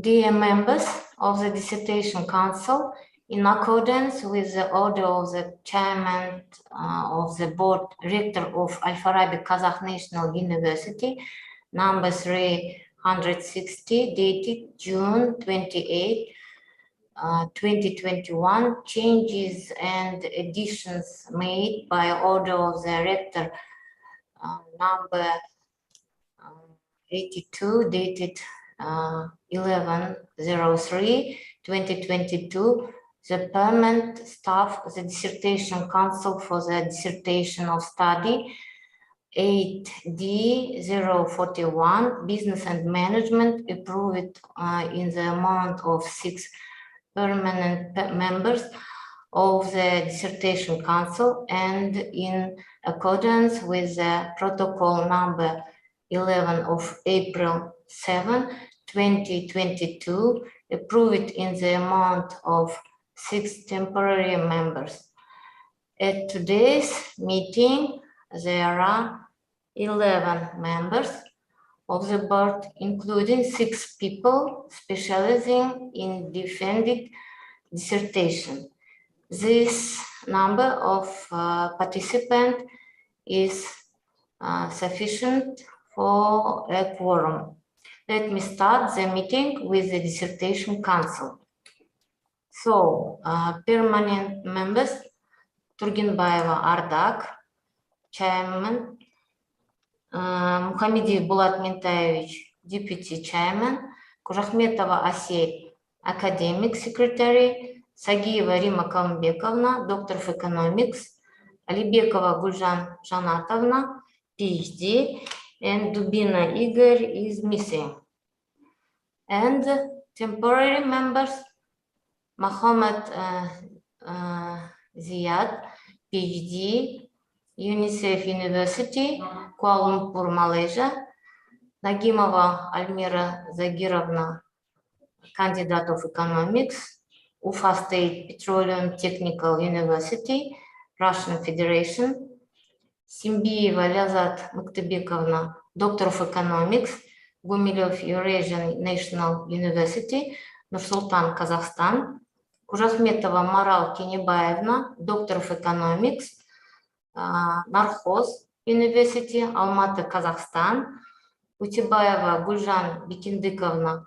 Dear members of the Dissertation Council, in accordance with the order of the Chairman of the Board, Rector of Al-Farabi Kazakh National University, number 360, dated June 28, 2021, changes and additions made by order of the Rector, number 82, dated 11/03/2022, the permanent staff of the Dissertation Council for the dissertation of study 8D041 Business and Management approved in the amount of 6 permanent members of the Dissertation Council and in accordance with the protocol number 11 of April 7, 2022, approved in the amount of 6 temporary members. At today's meeting, there are 11 members of the board, including 6 people specializing in defending dissertation. This number of participants is sufficient for a quorum. Let me start the meeting with the Dissertation Council. So, permanent members, Turginbayeva Ardak, Chairman, Muhamedиев Булат Ментаевич, Deputy Chairman, Кужахметова Асей, Academic Secretary, Сагиева Рима Калмбековна, Doctor of Economics, Алибекова Гульжан Жанатовна, PhD, and Dubina Igor is missing. And temporary members, Mohammed Ziad, PhD, UNICEF University, Kuala Lumpur, Malaysia, Nagimova Almira Zagirovna, candidate of economics, Ufa State Petroleum Technical University, Russian Federation, Simbieva Лязат Muktebековна, Doctor of Economics, Гумилев Eurasian National University, Нур-Султан, Kazakhstan, Кужахметова Марал Кенебаевна, Doctor of Economics, Нархоз University, Алматы, Kazakhstan, Утебаева Гульжан Бекиндыковна,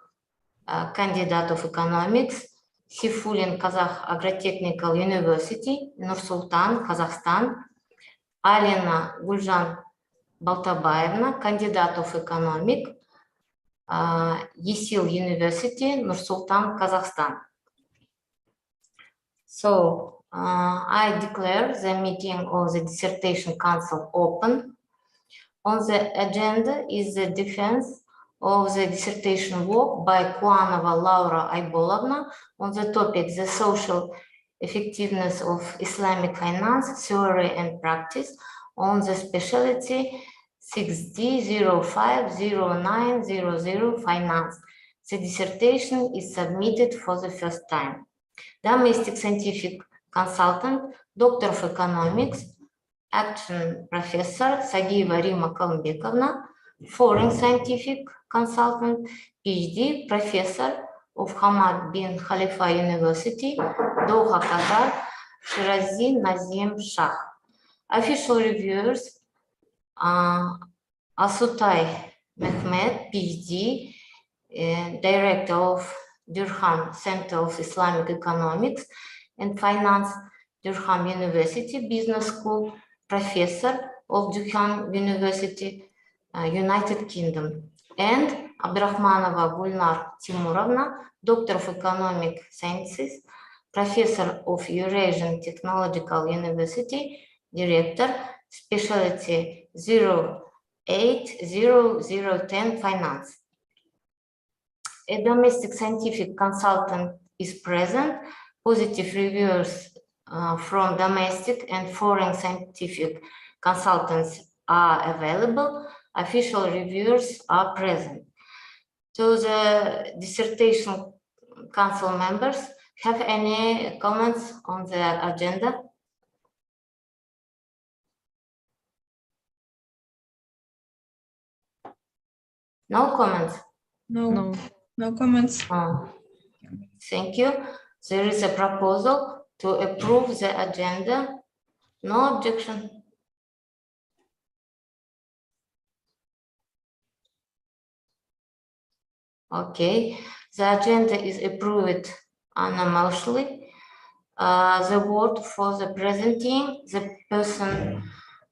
Candidate of Economics, Сифулин Казах Agrotechnical University, Нур-Султан, Kazakhstan, Алина Гульжан Балтабаевна, Candidate of Economics, Есил University, Нур-Султан, Kazakhstan. So, I declare the meeting of the Dissertation Council open. On the agenda is the defense of the dissertation work by Kuanova Laura Aybolovna on the topic the social effectiveness of Islamic finance, theory and practice on the specialty 6D050900 finance. The dissertation is submitted for the first time. Domestic scientific consultant, Doctor of Economics, Action Professor Sagieva Rima Kalmbekovna, Foreign Scientific Consultant, PhD, Professor of Hamad bin Khalifa University, Doha, Qatar, Shirazi Nazim Shah. Official reviewers, Asutai Mehmet, PhD, Director of Durham Center of Islamic Economics and Finance, Durham University Business School, Professor of Durham University, United Kingdom, and Abdurrahmanova Gulnar Timurovna, Doctor of Economic Sciences, Professor of Eurasian Technological University, Director, Specialty 080010 Finance. A domestic scientific consultant is present. Positive reviews from domestic and foreign scientific consultants are available. Official reviewers are present. So the Dissertation Council members have any comments on the agenda? No comments? No. No comments. Thank you. There is a proposal to approve the agenda. No objection. Okay, the agenda is approved unanimously. The word for the presenting the person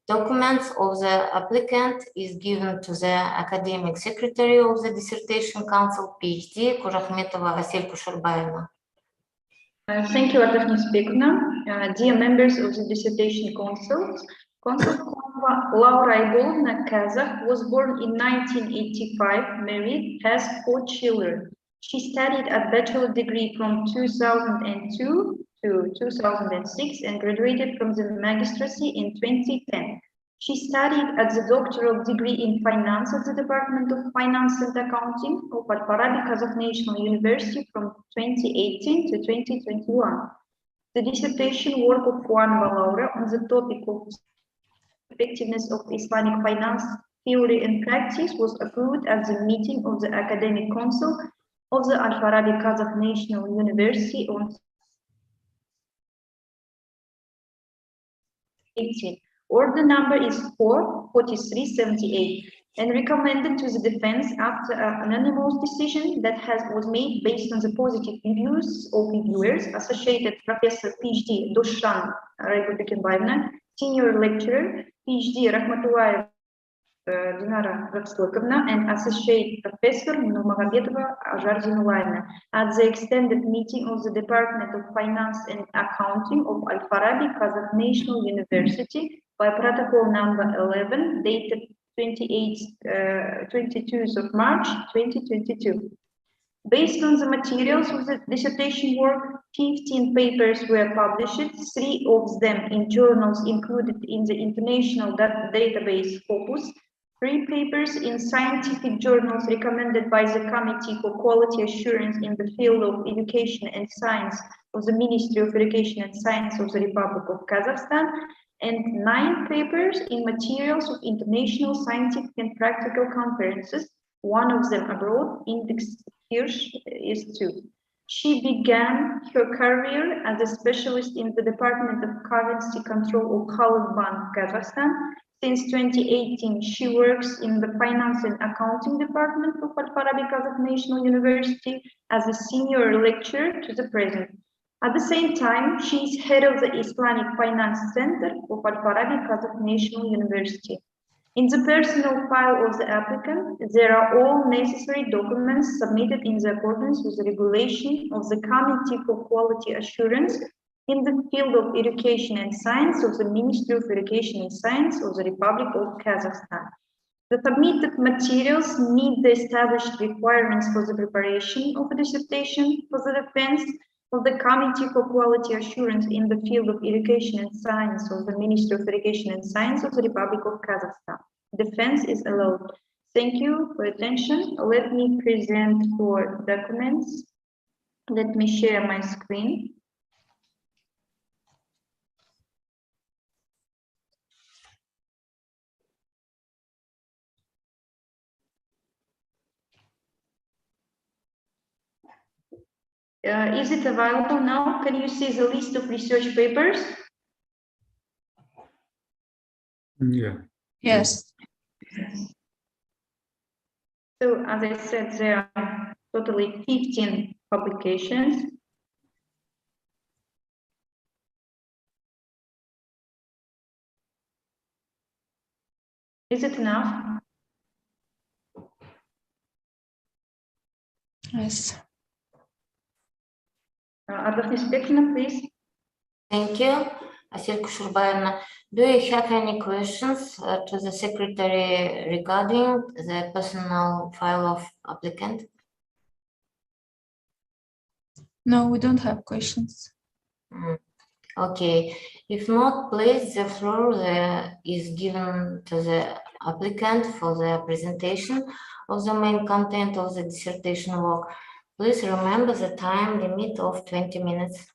documents of the applicant is given to the academic secretary of the dissertation council, PhD, Kurahmetova Asil Kushurbayevna. Thank you, Artafni Spekovna. Dear members of the dissertation council, Laura Igolovna Kazakh was born in 1985, married, has 4 children. She studied a bachelor degree from 2002 to 2006 and graduated from the magistracy in 2010. She studied at the doctoral degree in finance at the Department of Finance and Accounting of Al-Farabi Kazakh National University from 2018 to 2021. The dissertation work of Kuanova Laura on the topic of effectiveness of Islamic finance theory and practice was approved at the meeting of the Academic Council of the Al-Farabi Kazakh National University on 18. Order number is 44378 and recommended to the defense after an anonymous decision that was made based on the positive reviews of reviewers. Associated Professor PhD Dushan Raybubekenbayevna, Senior Lecturer PhD Rahmatullayev Dinara Ravstokovna, and Associate Professor Nurmagomedova Jarzinulayevna at the extended meeting of the Department of Finance and Accounting of Al-Farabi Kazakh National University by protocol number 11 dated 22nd of March 2022. Based on the materials of the dissertation work, 15 papers were published, 3 of them in journals included in the international database Scopus, 3 papers in scientific journals recommended by the Committee for Quality Assurance in the Field of Education and Science of the Ministry of Education and Science of the Republic of Kazakhstan, and 9 papers in materials of international scientific and practical conferences, one of them abroad. Index Hirsch is 2. She began her career as a specialist in the Department of Currency Control of Khalid Bank, Kazakhstan. Since 2018, she works in the Finance and Accounting Department of Al-Farabi Kazakh National University as a senior lecturer to the present. At the same time, she is head of the Islamic Finance Center of Al-Farabi Kazakh National University. In the personal file of the applicant, there are all necessary documents submitted in accordance with the regulation of the Committee for Quality Assurance in the Field of Education and Science of the Ministry of Education and Science of the Republic of Kazakhstan. The submitted materials meet the established requirements for the preparation of a dissertation for the defense of the Committee for Quality Assurance in the Field of Education and Science of the Ministry of Education and Science of the Republic of Kazakhstan. Defense is allowed. Thank you for attention. Let me present 4 documents. Let me share my screen. Is it available now? Can you see the list of research papers? Yeah. Yes. So, as I said, there are totally 15 publications. Is it enough? Yes. Artafni Spekovna, please. Thank you, Asil Kushurbayevna. Do you have any questions to the secretary regarding the personal file of applicant? No, we don't have questions. Okay, if not, please, the floor is given to the applicant for the presentation of the main content of the dissertation work. Please remember the time limit of 20 minutes.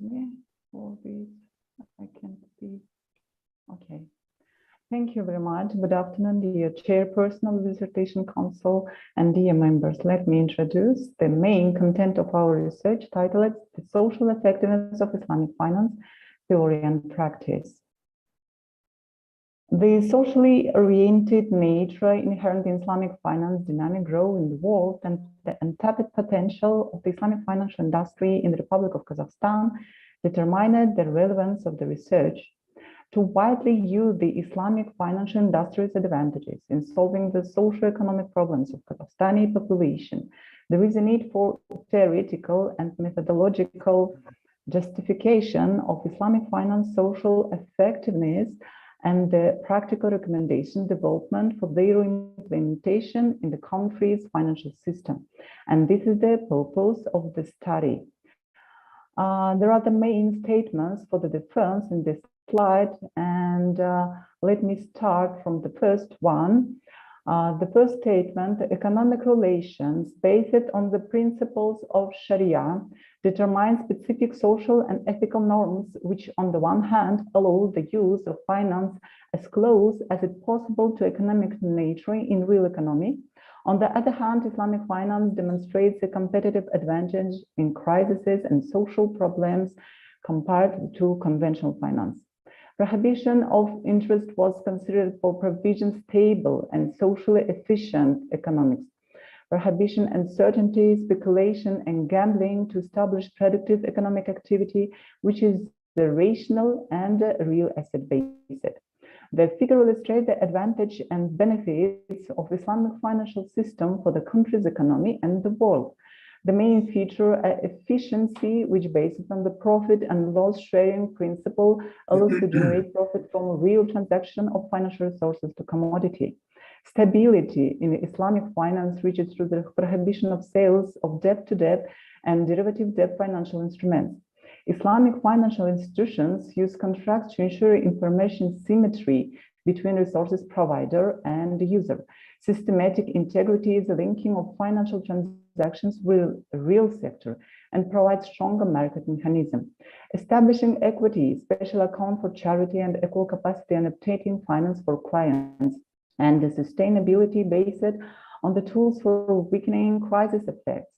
me for this. I can see. Okay. Thank you very much. Good afternoon, dear Chairperson of the Dissertation Council and dear members. Let me introduce the main content of our research titled The Social Effectiveness of Islamic Finance, Theory and Practice. The socially oriented nature inherent in Islamic finance, dynamic growth in the world, and the untapped potential of the Islamic financial industry in the Republic of Kazakhstan determined the relevance of the research. To widely use the Islamic financial industry's advantages in solving the socio-economic problems of Kazakhstani population, there is a need for theoretical and methodological justification of Islamic finance social effectiveness and the practical recommendation development for their implementation in the country's financial system. And this is the purpose of the study. There are the main statements for the defense in this slide, and let me start from the first one. The first statement: economic relations based on the principles of Sharia determine specific social and ethical norms, which on the one hand allow the use of finance as close as it possible to economic nature in real economy. On the other hand, Islamic finance demonstrates a competitive advantage in crises and social problems compared to conventional finance. Prohibition of interest was considered for provision stable and socially efficient economics. Prohibition uncertainty, speculation, and gambling to establish productive economic activity, which is the rational and real asset based. The figure illustrates the advantage and benefits of Islamic financial system for the country's economy and the world. The main feature, efficiency, which based on the profit and loss sharing principle, allows to generate profit from a real transaction of financial resources to commodity. Stability in Islamic finance reaches through the prohibition of sales of debt-to-debt and derivative debt financial instruments. Islamic financial institutions use contracts to ensure information symmetry between resources provider and the user. Systematic integrity is the linking of financial transactions with the real sector and provides stronger market mechanism. Establishing equity, special account for charity and equal capacity and obtaining finance for clients, and the sustainability based on the tools for weakening crisis effects.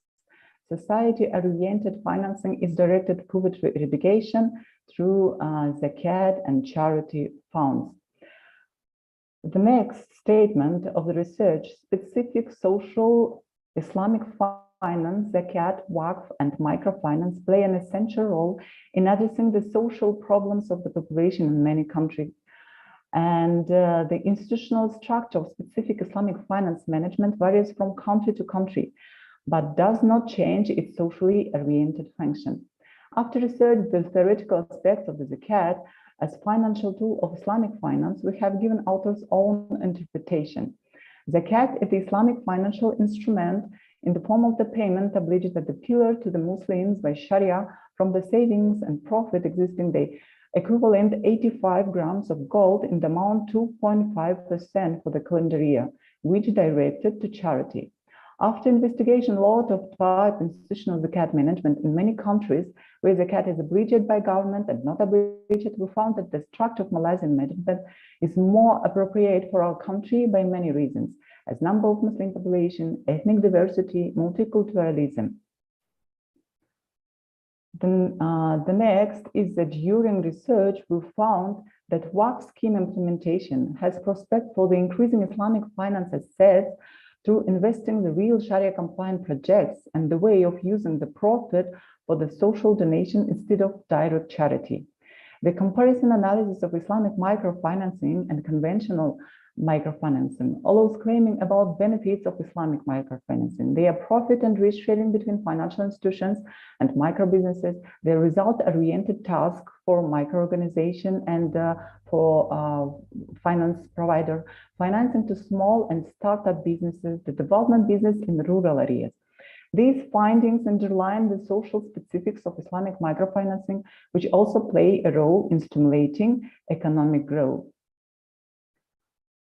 Society-oriented financing is directed to poverty eradication through zakat and charity funds. The next statement of the research: specific social Islamic finance, zakat, waqf, and microfinance play an essential role in addressing the social problems of the population in many countries. And the institutional structure of specific Islamic finance management varies from country to country, but does not change its socially oriented function. After research the theoretical aspects of the zakat as financial tool of Islamic finance, we have given authors' own interpretation. Zakat is the Islamic financial instrument in the form of the payment obliged as the pillar to the Muslims by Sharia from the savings and profit existing the equivalent 85 grams of gold in the amount 2.5% for the calendar year, which directed to charity. After investigation, a lot of type institutional zakat management in many countries where zakat is obliged by government and not obliged, we found that the structure of Malaysian management is more appropriate for our country by many reasons, as number of Muslim population, ethnic diversity, multiculturalism. The next is that during research, we found that waqf scheme implementation has prospect for the increasing Islamic finance assets through investing the real Sharia compliant projects and the way of using the profit for the social donation instead of direct charity. The comparison analysis of Islamic microfinancing and conventional microfinancing allows claiming about benefits of Islamic microfinancing. They are profit and risk sharing between financial institutions and micro businesses. They are result-oriented task for micro-organization and for finance provider, financing to small and startup businesses, the development business in rural areas. These findings underline the social specifics of Islamic microfinancing, which also play a role in stimulating economic growth.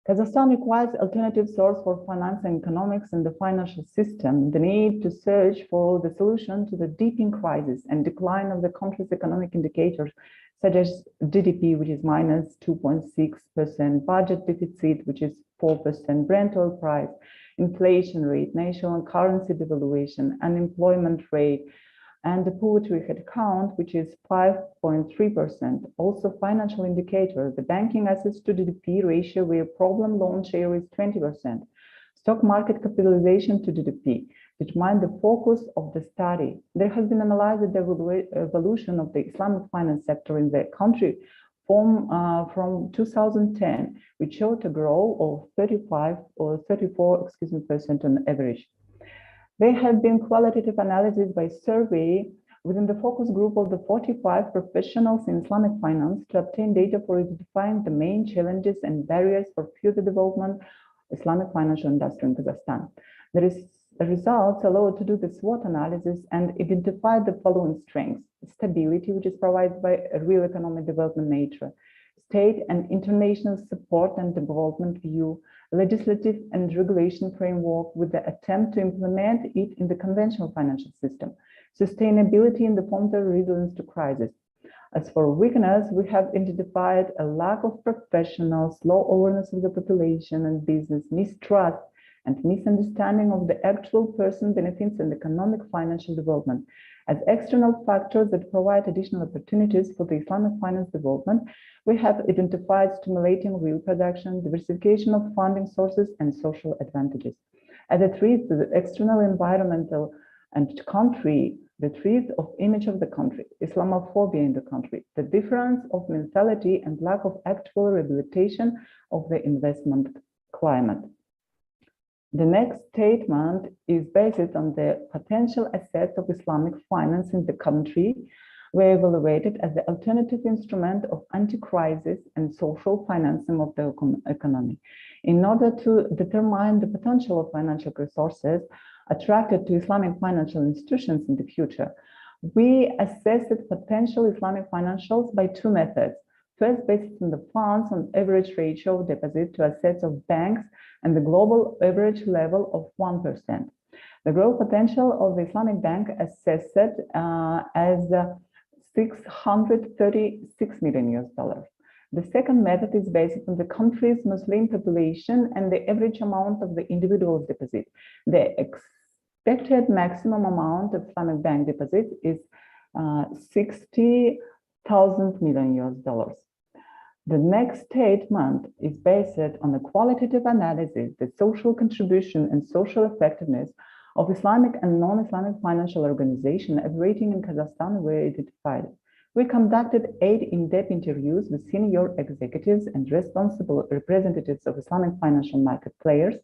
Kazakhstan requires alternative source for financing economics in the financial system, the need to search for the solution to the deepening crisis and decline of the country's economic indicators, such as GDP, which is minus 2.6%, budget deficit, which is 4%, Brent oil price, inflation rate, national currency devaluation, unemployment rate, and the poverty rate count, which is 5.3%. Also financial indicator, the banking assets to GDP ratio where problem loan share is 20%. Stock market capitalization to GDP determine the focus of the study. There has been analyzed the evolution of the Islamic finance sector in the country from 2010, which showed a growth of 34% on average. There have been qualitative analysis by survey within the focus group of the 45 professionals in Islamic finance to obtain data for identifying the main challenges and barriers for future development of Islamic financial industry in Kazakhstan. The results allowed to do the SWOT analysis and identify the following strengths: stability, which is provided by a real economic development nature, state and international support and development view, legislative and regulation framework with the attempt to implement it in the conventional financial system, sustainability in the form of resilience to crisis. As for weakness, we have identified a lack of professionals, low awareness of the population and business, mistrust, and misunderstanding of the actual person benefits and economic financial development. As external factors that provide additional opportunities for the Islamic finance development, we have identified stimulating real production, diversification of funding sources, and social advantages. As a threat to the external environmental and country, the threat of image of the country, Islamophobia in the country, the difference of mentality and lack of actual rehabilitation of the investment climate. The next statement is based on the potential assets of Islamic finance in the country were evaluated as the alternative instrument of anti-crisis and social financing of the economy. In order to determine the potential of financial resources attracted to Islamic financial institutions in the future, we assessed potential Islamic financials by two methods. First, based on the funds on average ratio of deposit to assets of banks and the global average level of 1%. The growth potential of the Islamic Bank assessed as $636 million. The second method is based on the country's Muslim population and the average amount of the individual deposit. The expected maximum amount of Islamic Bank deposit is $60,000 million. The next statement is based on a qualitative analysis, the social contribution and social effectiveness of Islamic and non-Islamic financial organizations operating in Kazakhstan were identified. We conducted 8 in-depth interviews with senior executives and responsible representatives of Islamic financial market players,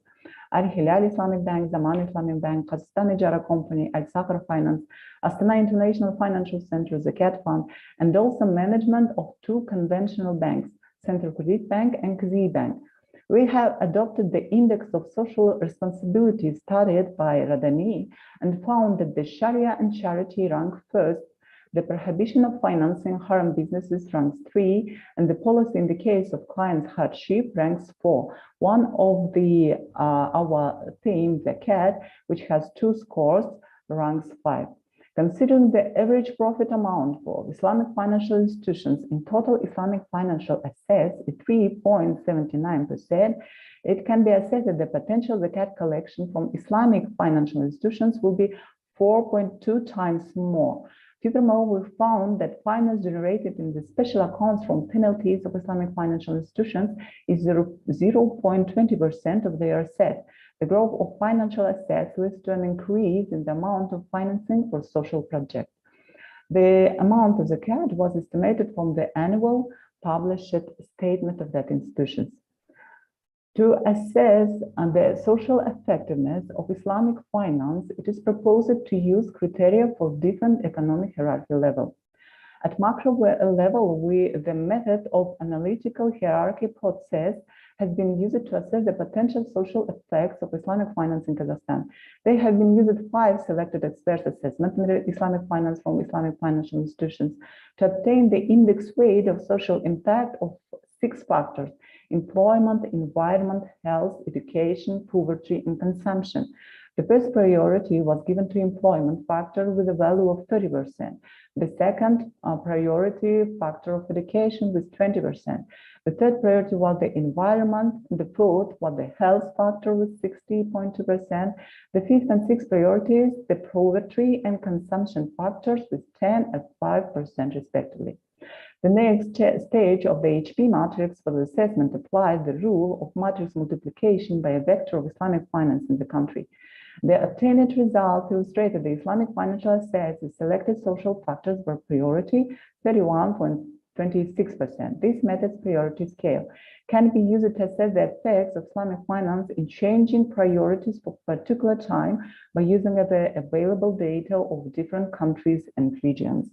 Al-Hilal Islamic Bank, Zaman Islamic Bank, Kazakhstan Ijara Company, Al-Sakhar Finance, Astana International Financial Center, Zakat Fund, and also management of 2 conventional banks, Central Kredit Bank and Kzi Bank. We have adopted the Index of Social Responsibility studied by Radani and found that the Sharia and charity rank first, the prohibition of financing haram businesses ranks 3, and the policy in the case of clients' hardship ranks 4. One of the our theme, Zakat, which has 2 scores, ranks 5. Considering the average profit amount for Islamic financial institutions in total Islamic financial assets is 3.79%, it can be assessed that the potential Zakat collection from Islamic financial institutions will be 4.2 times more. Furthermore, we found that finance generated in the special accounts from penalties of Islamic financial institutions is 0.20% of their assets. The growth of financial assets leads to an increase in the amount of financing for social projects. The amount of zakat was estimated from the annual published statement of that institutions. To assess the social effectiveness of Islamic finance, it is proposed to use criteria for different economic hierarchy levels. At macro level, the method of analytical hierarchy process has been used to assess the potential social effects of Islamic finance in Kazakhstan. They have been used 5 selected experts assessments in Islamic finance from Islamic financial institutions to obtain the index weight of social impact of 6 factors. employment, environment, health, education, poverty, and consumption. The first priority was given to employment factor with a value of 30%. The second priority factor of education with 20%. The third priority was the environment. The fourth was the health factor with 60.2%. The fifth and sixth priorities, the poverty and consumption factors with 10 and 5% respectively. The next stage of the HP matrix for the assessment applied the rule of matrix multiplication by a vector of Islamic finance in the country. The obtained results illustrated the Islamic financial assets with selected social factors were priority 31.26%. This method's priority scale can be used to assess the effects of Islamic finance in changing priorities for a particular time by using the available data of different countries and regions.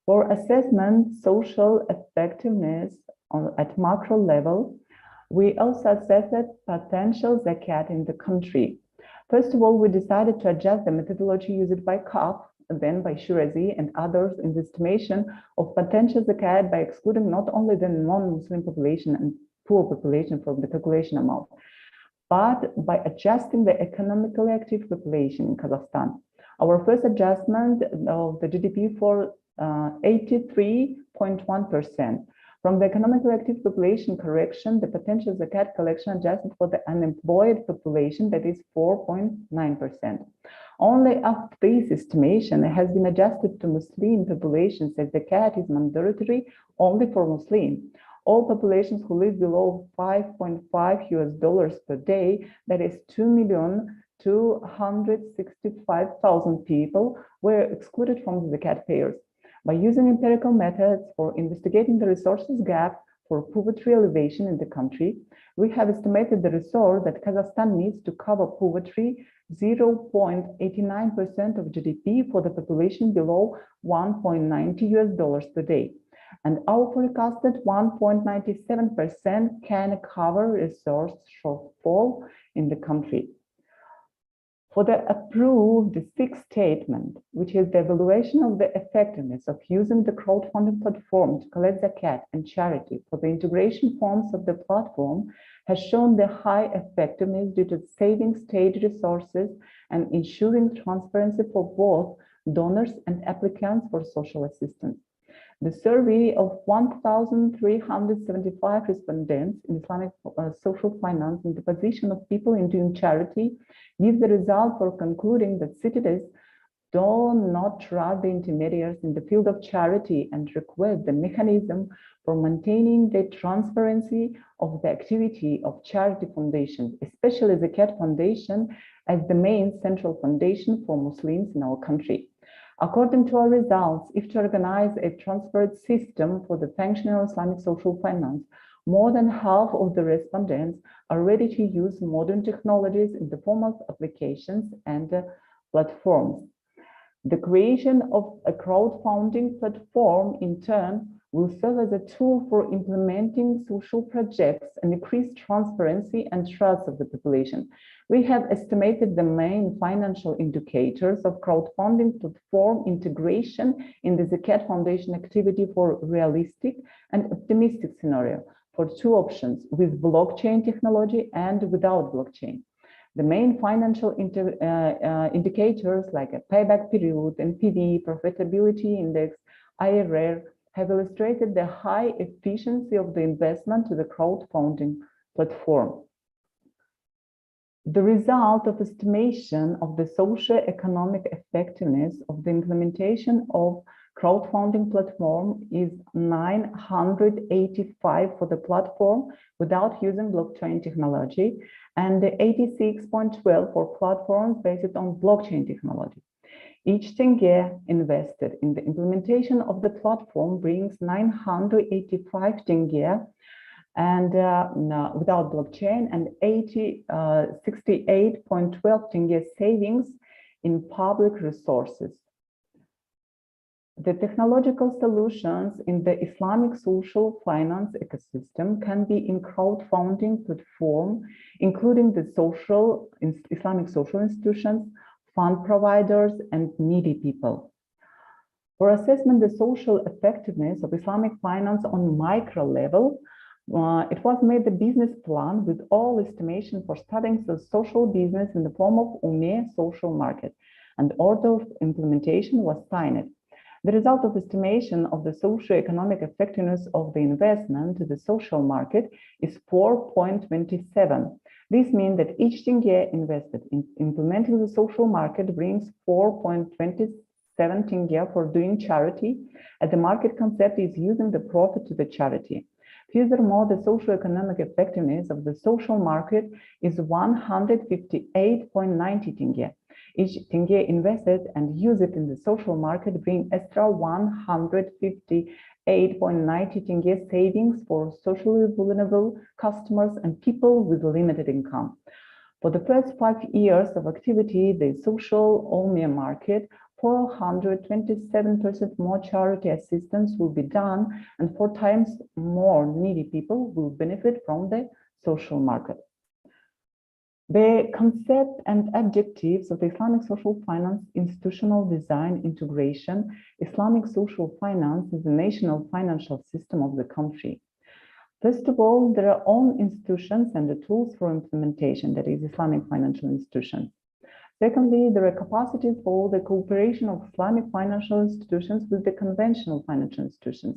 For assessment social effectiveness at macro level, we also assessed potential zakat in the country. First of all, we decided to adjust the methodology used by CAF, then by Shirazi and others in the estimation of potential zakat by excluding not only the non-Muslim population and poor population from the calculation amount, but by adjusting the economically active population in Kazakhstan. Our first adjustment of the GDP for 83.1%. From the economically active population correction, the potential zakat collection adjusted for the unemployed population, that is 4.9%. Only after this estimation has been adjusted to Muslim populations as zakat is mandatory only for Muslim. All populations who live below $5.5 per day, that is 2,265,000 people, were excluded from the zakat payers. By using empirical methods for investigating the resources gap for poverty elevation in the country, we have estimated the resource that Kazakhstan needs to cover poverty 0.89% of GDP for the population below $1.90 per day. And our forecasted 1.97% can cover resource shortfall in the country. For the approved sixth statement, which is the evaluation of the effectiveness of using the crowdfunding platform to collect zakat and charity for the integration forms of the platform, has shown the high effectiveness due to saving state resources and ensuring transparency for both donors and applicants for social assistance. The survey of 1,375 respondents in Islamic social finance in the position of people in doing charity gives the result for concluding that citizens do not trust the intermediaries in the field of charity and request the mechanism for maintaining the transparency of the activity of charity foundations, especially the Zakat Foundation as the main central foundation for Muslims in our country. According to our results, if to organize a transparent system for the functional Islamic social finance, more than half of the respondents are ready to use modern technologies in the form of applications and platforms. The creation of a crowdfunding platform, in turn, will serve as a tool for implementing social projects and increase transparency and trust of the population. We have estimated the main financial indicators of crowdfunding platform integration in the Zakat Foundation activity for realistic and optimistic scenario for two options, with blockchain technology and without blockchain. The main financial indicators like a payback period, NPV, profitability index, IRR, have illustrated the high efficiency of the investment to the crowdfunding platform. The result of estimation of the socio-economic effectiveness of the implementation of crowdfunding platform is 985 for the platform without using blockchain technology and 86.12 for platforms based on blockchain technology. Each tenge invested in the implementation of the platform brings 985 tenge and without blockchain and 68.12 tenge savings in public resources. The technological solutions in the Islamic social finance ecosystem can be in crowdfunding platform, including the Islamic social institutions, fund providers, and needy people. For assessment the social effectiveness of Islamic finance on micro level, It was made the business plan with all estimation for starting the social business in the form of UME social market, and order of implementation was signed. The result of estimation of the socio-economic effectiveness of the investment to the social market is 4.27. This means that each tenge invested in implementing the social market brings 4.27 tenge for doing charity, as the market concept is using the profit to the charity. Furthermore, the socio-economic effectiveness of the social market is 158.90 tenge. Each tenge invested and used in the social market bring extra 158.90 tenge savings for socially vulnerable customers and people with limited income. For the first 5 years of activity, the social OMIA market, 427% more charity assistance will be done, and 4 times more needy people will benefit from the social market. The concept and objectives of the Islamic social finance institutional design integration. Islamic social finance is the national financial system of the country. First of all, there are own institutions and the tools for implementation, that is Islamic financial institutions. Secondly, there are capacities for the cooperation of Islamic financial institutions with the conventional financial institutions.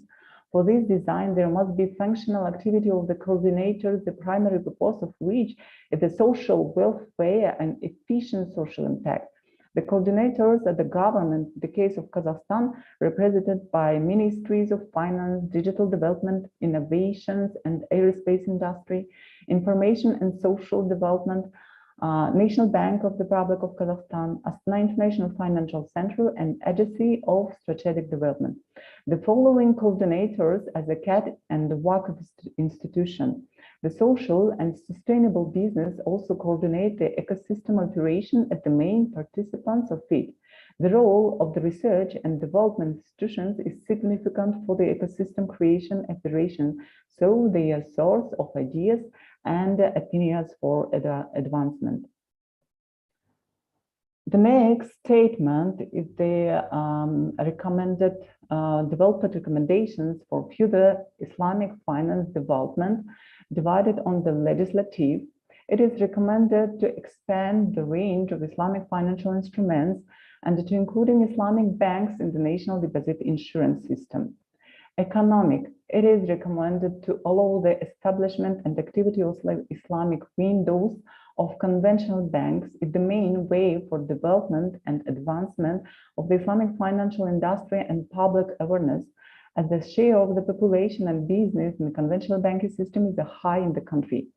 For this design, there must be functional activity of the coordinators, the primary purpose of which is the social welfare and efficient social impact. The coordinators are the government, in the case of Kazakhstan, represented by ministries of finance, digital development, innovations and aerospace industry, information and social development, National Bank of the Republic of Kazakhstan, Astana International Financial Center, and Agency of Strategic Development. The following coordinators as a CAT and the WAC institution. The social and sustainable business also coordinate the ecosystem operation at the main participants of it. The role of the research and development institutions is significant for the ecosystem creation operation, so they are source of ideas and opinions for advancement. The next statement is the recommended development recommendations for further Islamic finance development divided on the legislative. It is recommended to expand the range of Islamic financial instruments and to including Islamic banks in the national deposit insurance system. Economic, it is recommended to allow the establishment and activity of Islamic windows of conventional banks is the main way for development and advancement of the Islamic financial industry and public awareness, as the share of the population and business in the conventional banking system is high in the country.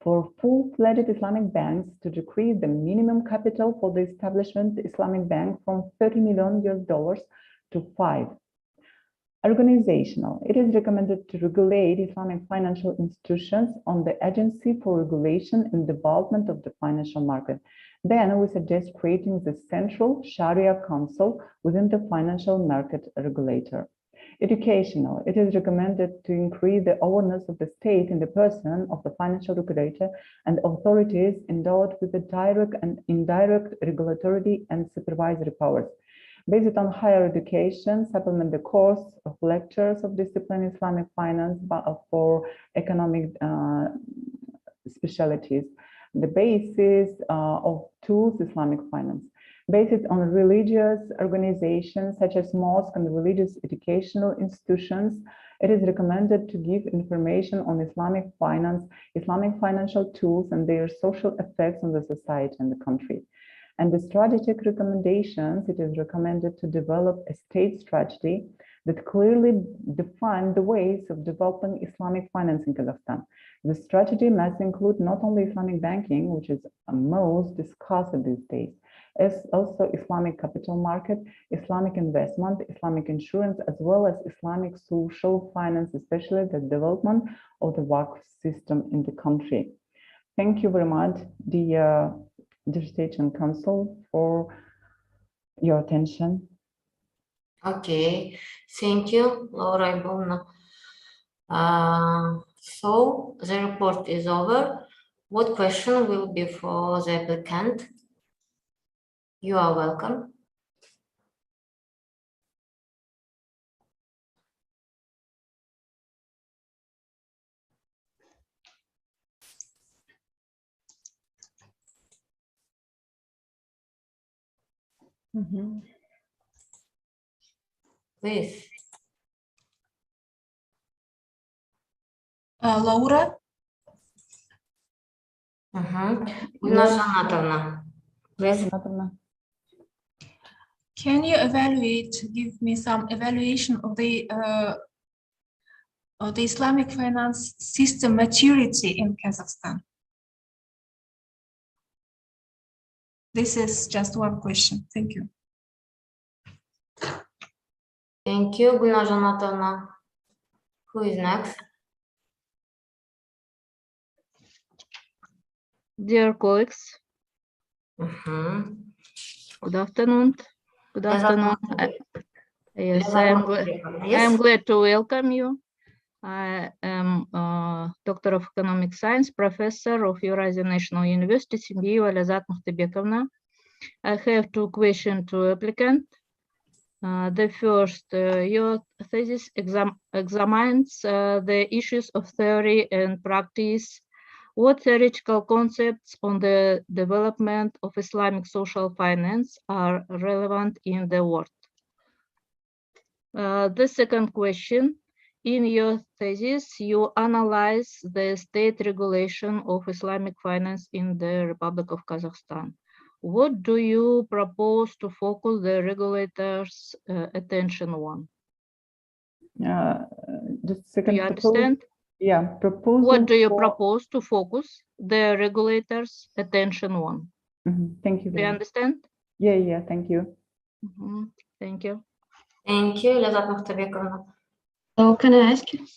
For full-fledged Islamic banks to decrease the minimum capital for the establishment Islamic bank from $30 million to 5. Organizational, it is recommended to regulate Islamic financial institutions on the Agency for Regulation and Development of the Financial Market. Then we suggest creating the Central Sharia Council within the financial market regulator. Educational, it is recommended to increase the awareness of the state in the person of the financial regulator and authorities endowed with the direct and indirect regulatory and supervisory powers. Based on higher education, supplement the course of lectures of discipline Islamic finance for economic specialties. The basis of tools Islamic finance. Based on religious organizations such as mosques and religious educational institutions, it is recommended to give information on Islamic finance, Islamic financial tools, and their social effects on the society and the country. And the strategic recommendations, it is recommended to develop a state strategy that clearly define the ways of developing Islamic finance in Kazakhstan. The strategy must include not only Islamic banking, which is most discussed these days, as also Islamic capital market, Islamic investment, Islamic insurance, as well as Islamic social finance, especially the development of the WAC system in the country. Thank you very much, the Dissertation Council, for your attention. Okay, thank you, Laura Ivanovna. So the report is over. What question will be for the applicant? You are welcome. Please. Laura, Гульназа Анатовна. Please. can you give me some evaluation of the Islamic finance system maturity in Kazakhstan? This is just one question. Thank you. Thank you, Gulnaz Anatolna. Who is next? Dear colleagues, good afternoon. Good afternoon. Yes, I am glad to welcome you. I am a Doctor of Economic Science, Professor of Eurasian National University, Singiyeva Lazat Mukhtabekovna. I have two questions to applicant. The first, your thesis examines the issues of theory and practice. What theoretical concepts on the development of Islamic social finance are relevant in the world? The second question, in your thesis, you analyze the state regulation of Islamic finance in the Republic of Kazakhstan. What do you propose to focus the regulators' attention on? Just a second. Do you understand? Yeah, proposal. What do you propose to focus the regulators' attention on? Thank you. Do you understand? Yeah, thank you. Thank you. Thank you, Lazat Mukhtabekovna. So can I ask you,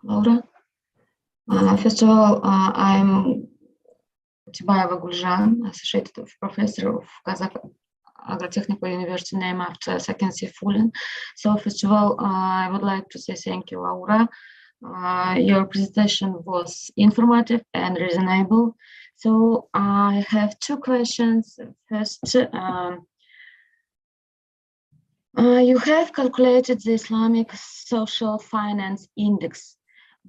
Laura? First of all, I'm Tibayeva Guljan, Associate Professor of Kazakh Agrotechnical University named after Sakensi Fulin. So first of all, I would like to say thank you, Laura. Your presentation was informative and reasonable. So I have two questions. First, you have calculated the Islamic Social Finance Index.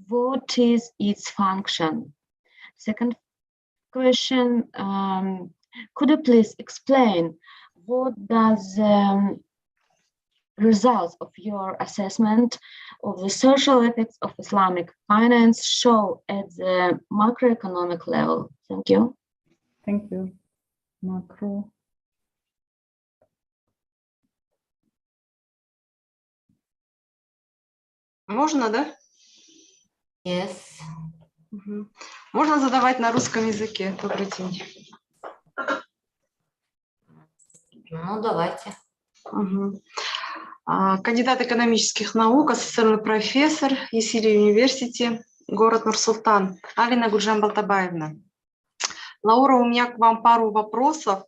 What is its function? Second question, could you please explain what does results of your assessment of the social effects of Islamic finance show at the macroeconomic level? Thank you. Thank you. Macro. Можно, да? Yes. Можно задавать на русском языке. Добрый день. Ну, давайте. Кандидат экономических наук, ассоциированный профессор, Есили Университи, город Нур-Султан, Алина Гульжан Балтабаевна. Лаура, у меня к вам пару вопросов.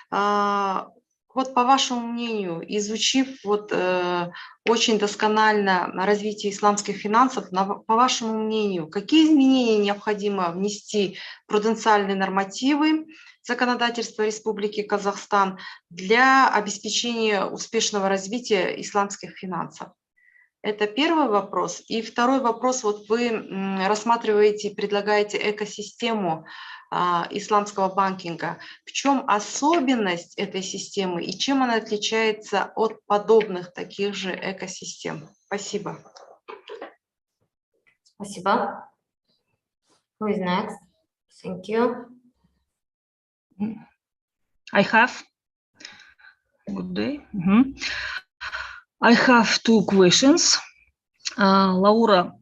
Вот по вашему мнению, изучив очень досконально развитие исламских финансов, по вашему мнению, какие изменения необходимо внести в пруденциальные нормативы законодательства Республики Казахстан для обеспечения успешного развития исламских финансов? Это первый вопрос. И второй вопрос. Вот вы рассматриваете, предлагаете экосистему исламского банкинга. В чем особенность этой системы и чем она отличается от подобных таких же экосистем? Спасибо. Спасибо. Who is next? Thank you. I have. Good day. I have two questions. Laura,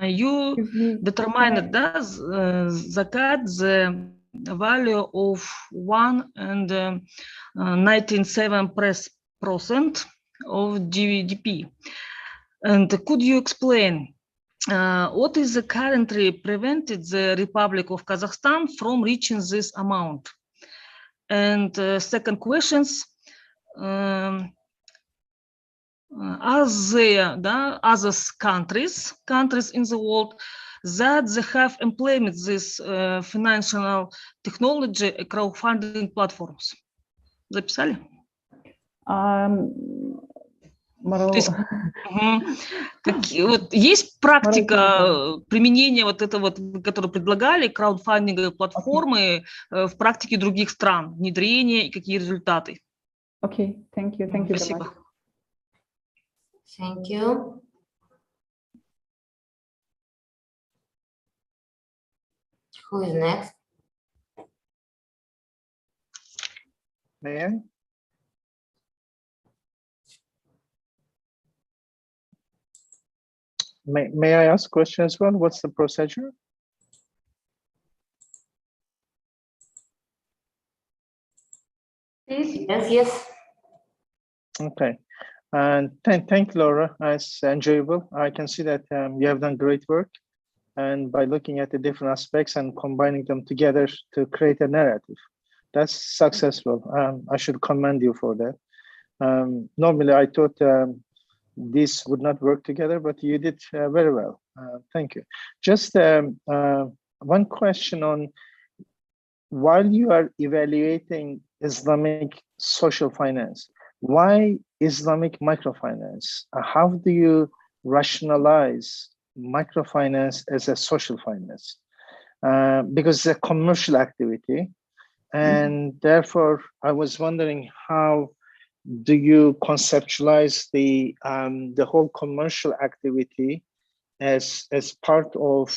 you determined zakat, the value of 1.97% of GDP. And could you explain what is currently prevented the Republic of Kazakhstan from reaching this amount? And second questions, are there other countries in the world that they have implemented this financial technology crowdfunding platforms? Записали? Есть практика применения которую предлагали, краудфандинговые платформы в практике других стран, внедрения и какие результаты? Okay, thank you. Thank you very Спасибо. much. Thank you. Who is next? May I? May I ask a question as well? What's the procedure? Please. Yes. Okay. And thank you, Laura. It's enjoyable. I can see that you have done great work. And by looking at the different aspects and combining them together to create a narrative, that's successful. I should commend you for that. Normally, I thought this would not work together, but you did very well. Thank you. Just one question on, while you are evaluating Islamic social finance, why Islamic microfinance? How do you rationalize microfinance as a social finance? Because it's a commercial activity, and therefore I was wondering, how do you conceptualize the whole commercial activity as part of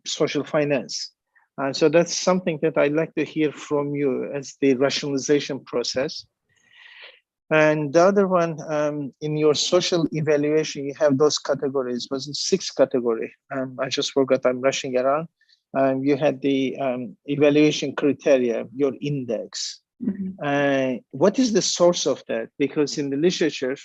social finance? And so that's something that I'd like to hear from you as the rationalization process. And the other one, in your social evaluation, you have those categories. Was it 6 category? I just forgot, I'm rushing around. You had the evaluation criteria, your index. What is the source of that? Because in the literature,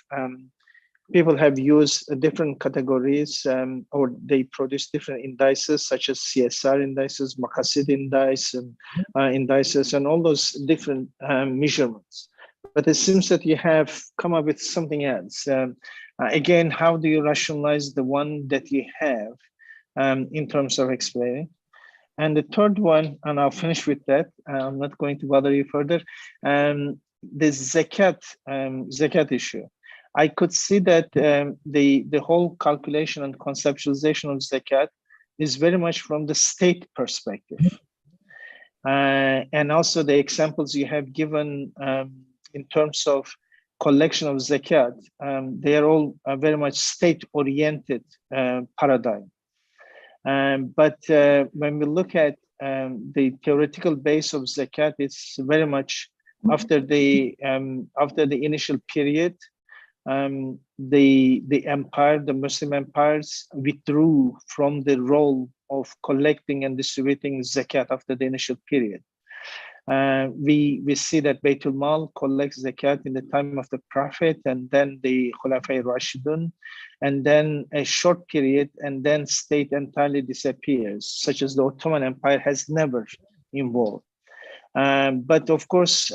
people have used different categories, or they produce different indices, such as CSR indices, Maqasid indices, and all those different measurements. But it seems that you have come up with something else. Again, how do you rationalize the one that you have in terms of explaining? And the third one, and I'll finish with that, I'm not going to bother you further, the zakat issue. I could see that the whole calculation and conceptualization of zakat is very much from the state perspective. And also the examples you have given in terms of collection of zakat, they are all very much state-oriented paradigm. But when we look at the theoretical base of zakat, it's very much after the initial period. The empire, the Muslim empires, withdrew from the role of collecting and distributing zakat after the initial period. We see that Baitul Mal collects zakat in the time of the Prophet, and then the Khulafai Rashidun, and then a short period, and then state entirely disappears, such as the Ottoman Empire has never involved. But of course,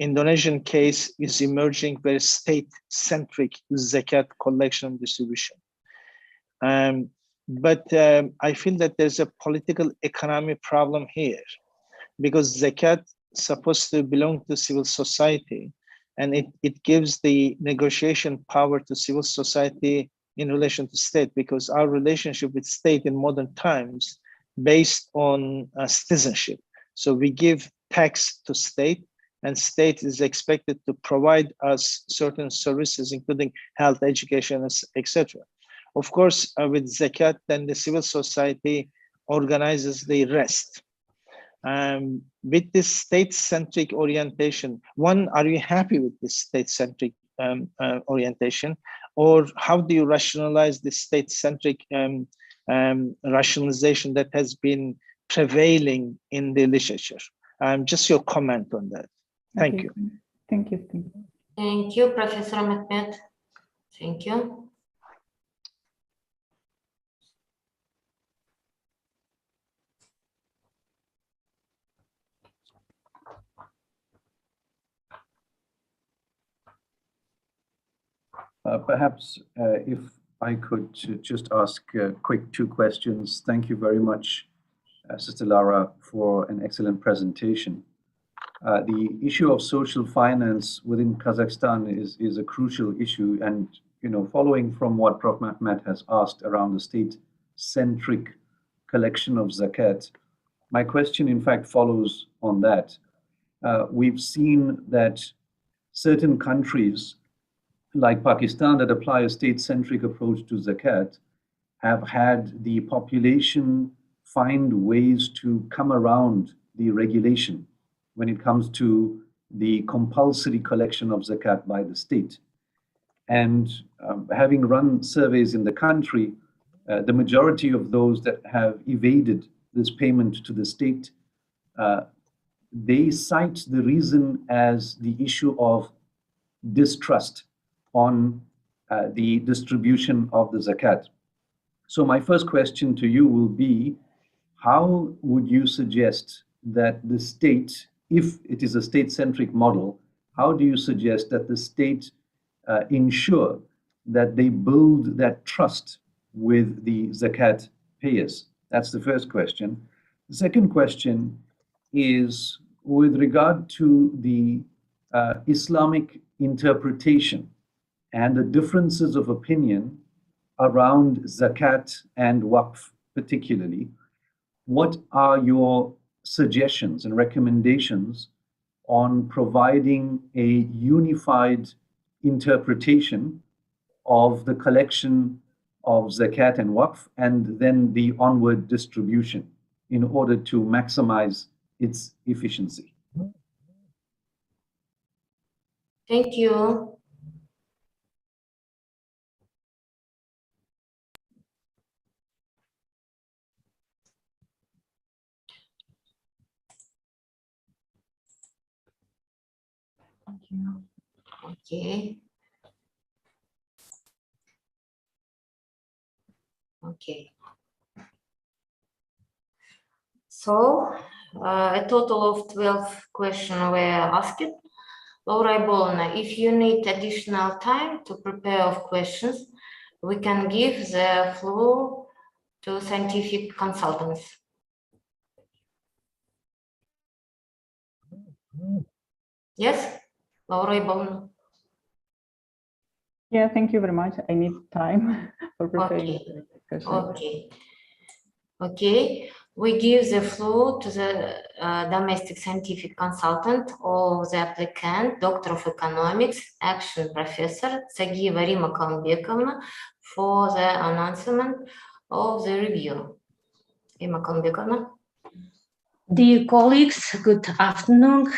Indonesian case is emerging very state-centric zakat collection and distribution. But I feel that there's a political economy problem here, because zakat is supposed to belong to civil society, and it gives the negotiation power to civil society in relation to state, because our relationship with state in modern times based on citizenship. So we give tax to state, and state is expected to provide us certain services, including health, education, etc. Of course, with zakat, then the civil society organizes the rest. With this state-centric orientation, one, are you happy with this state-centric orientation, or how do you rationalize this state-centric rationalization that has been prevailing in the literature? Just your comment on that. Thank you. Thank you. Thank you, Professor Mehmet. Thank you. Perhaps if I could just ask quick 2 questions. Thank you very much, Sister Lara, for an excellent presentation. The issue of social finance within Kazakhstan is a crucial issue, and following from what Prof. Mehmet has asked around the state-centric collection of zakat, my question in fact follows on that. We've seen that certain countries like Pakistan that apply a state-centric approach to zakat have had the population find ways to come around the regulation when it comes to the compulsory collection of zakat by the state. And having run surveys in the country, the majority of those that have evaded this payment to the state, they cite the reason as the issue of distrust on the distribution of the zakat. So my first question to you will be, how would you suggest that the state, if it is a state-centric model, how do you suggest that the state ensure that they build that trust with the zakat payers? That's the first question. The second question is with regard to the Islamic interpretation and the differences of opinion around zakat and waqf particularly. What are your suggestions and recommendations on providing a unified interpretation of the collection of zakat and waqf and then the onward distribution in order to maximize its efficiency? Thank you. Okay. Okay. So, a total of 12 questions were asked. Laura Bolna, if you need additional time to prepare of questions, we can give the floor to scientific consultants. Yes, Laura Bolna. Yeah, thank you very much. I need time for preparing Okay. the discussion. Okay. Okay. We give the floor to the domestic scientific consultant of the applicant, Doctor of Economics, Action Professor Sagieva Rima Kalmbekovna, for the announcement of the review. Rima Kalmbekovna. Dear colleagues, good afternoon.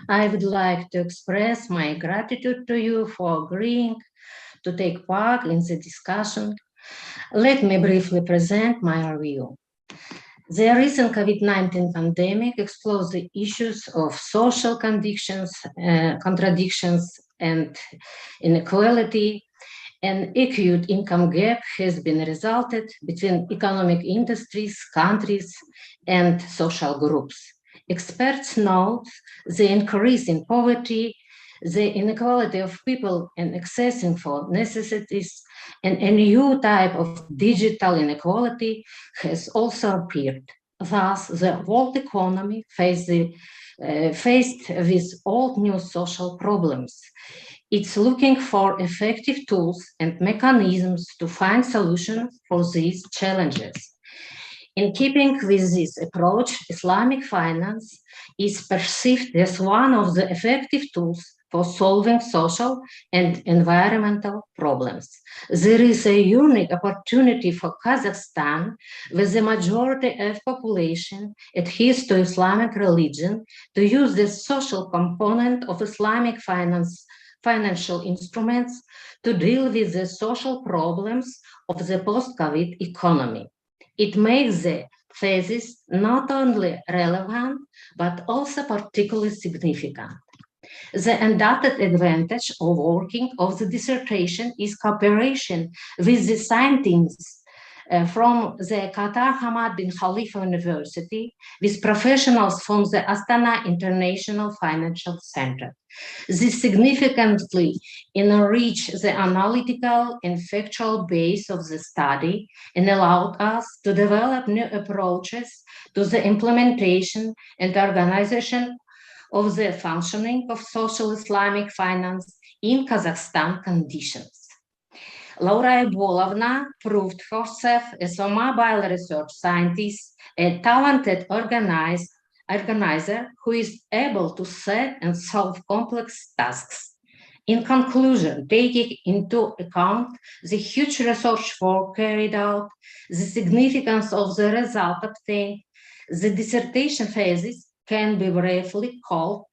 I would like to express my gratitude to you for agreeing to take part in the discussion. Let me briefly present my review. The recent COVID-19 pandemic exposed the issues of social conditions, contradictions, and inequality. An acute income gap has been resulted between economic industries, countries, and social groups. Experts note the increase in poverty, the inequality of people in accessing for necessities, and a new type of digital inequality has also appeared. Thus, the world economy faced with all new social problems. It's looking for effective tools and mechanisms to find solutions for these challenges. In keeping with this approach, Islamic finance is perceived as one of the effective tools for solving social and environmental problems. There is a unique opportunity for Kazakhstan, with the majority of population adheres to Islamic religion, to use the social component of Islamic financial instruments to deal with the social problems of the post-COVID economy. It makes the thesis not only relevant, but also particularly significant. The undoubted advantage of working of the dissertation is cooperation with the scientists from the Qatar Hamad bin Khalifa University, with professionals from the Astana International Financial Center. This significantly enriched the analytical and factual base of the study and allowed us to develop new approaches to the implementation and organization of the functioning of social Islamic finance in Kazakhstan conditions. Laura Bolovna proved herself as a mobile research scientist, a talented organizer who is able to set and solve complex tasks. In conclusion, taking into account the huge research work carried out, the significance of the result obtained, the dissertation thesis can be briefly called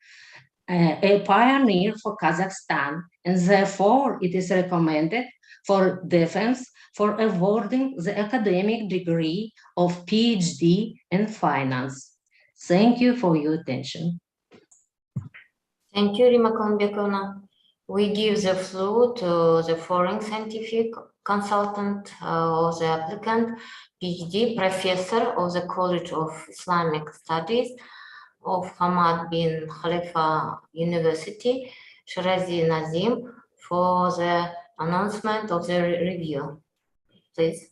a pioneer for Kazakhstan, and therefore it is recommended for defense for awarding the academic degree of PhD in finance. Thank you for your attention. Thank you, Rima Kalmbekovna. We give the floor to the foreign scientific consultant or the applicant, PhD professor of the College of Islamic Studies of Hamad bin Khalifa University, Shirazi Nazim, for the announcement of the review. Please.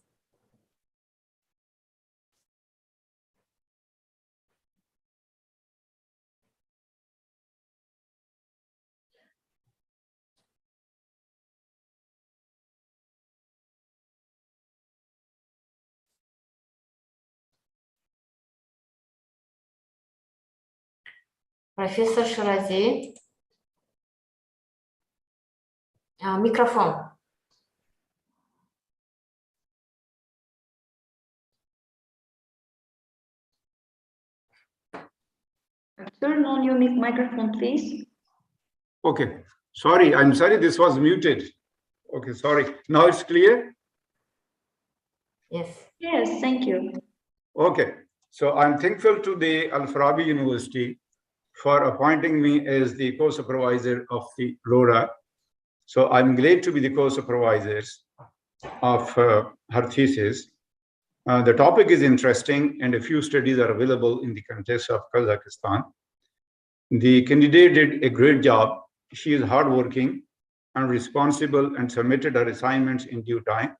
Professor Shirazi, microphone. Turn on your microphone, please. Okay, sorry, I'm sorry this was muted. Okay, sorry. Now it's clear? Yes. Yes, thank you. Okay, so I'm thankful to the Al-Farabi University for appointing me as the co-supervisor of the LoRa. So I'm glad to be the co-supervisor of her thesis. The topic is interesting and a few studies are available in the context of Kazakhstan. The candidate did a great job. She is hardworking and responsible and submitted her assignments in due time.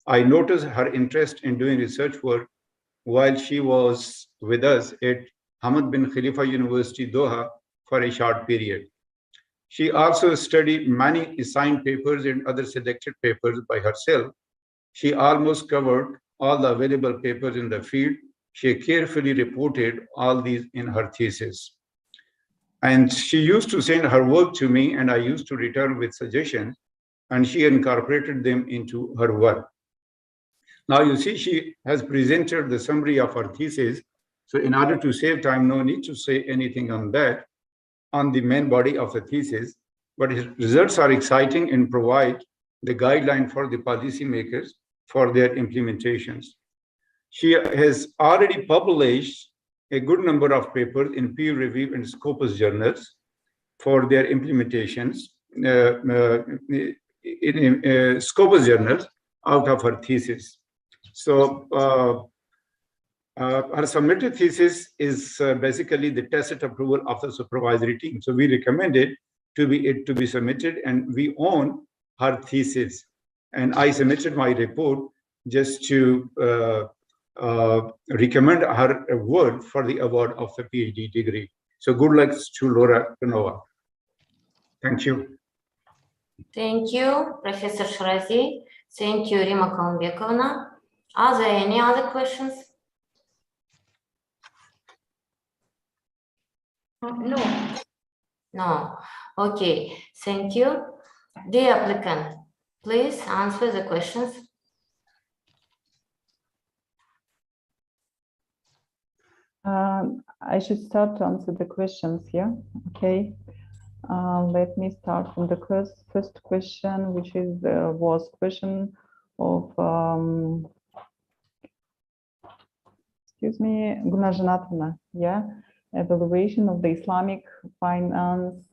I noticed her interest in doing research work while she was with us at Hamad bin Khalifa University, Doha, for a short period. She also studied many assigned papers and other selected papers by herself. She almost covered all the available papers in the field. She carefully reported all these in her thesis. And she used to send her work to me, and I used to return with suggestions, and she incorporated them into her work. Now you see, she has presented the summary of her thesis. So in order to save time, no need to say anything on that, on the main body of the thesis, but his results are exciting and provide the guideline for the policymakers for their implementations. She has already published a good number of papers in peer review and Scopus journals for their implementations, in Scopus journals out of her thesis. So her submitted thesis is basically the tacit approval of the supervisory team. So we recommend it to be submitted, and we own her thesis. And I submitted my report just to recommend her award for the award of the PhD degree. So good luck to Laura Canova. Thank you. Thank you, Professor Shirazi. Thank you, Rima Kalmbekovna. Are there any other questions? No. No. Okay, thank you. Dear applicant, please answer the questions. I should start to answer the questions here. Okay. Let me start from the first question, which is was question of excuse me, Gulnaz Janatovna, yeah, evaluation of the Islamic finance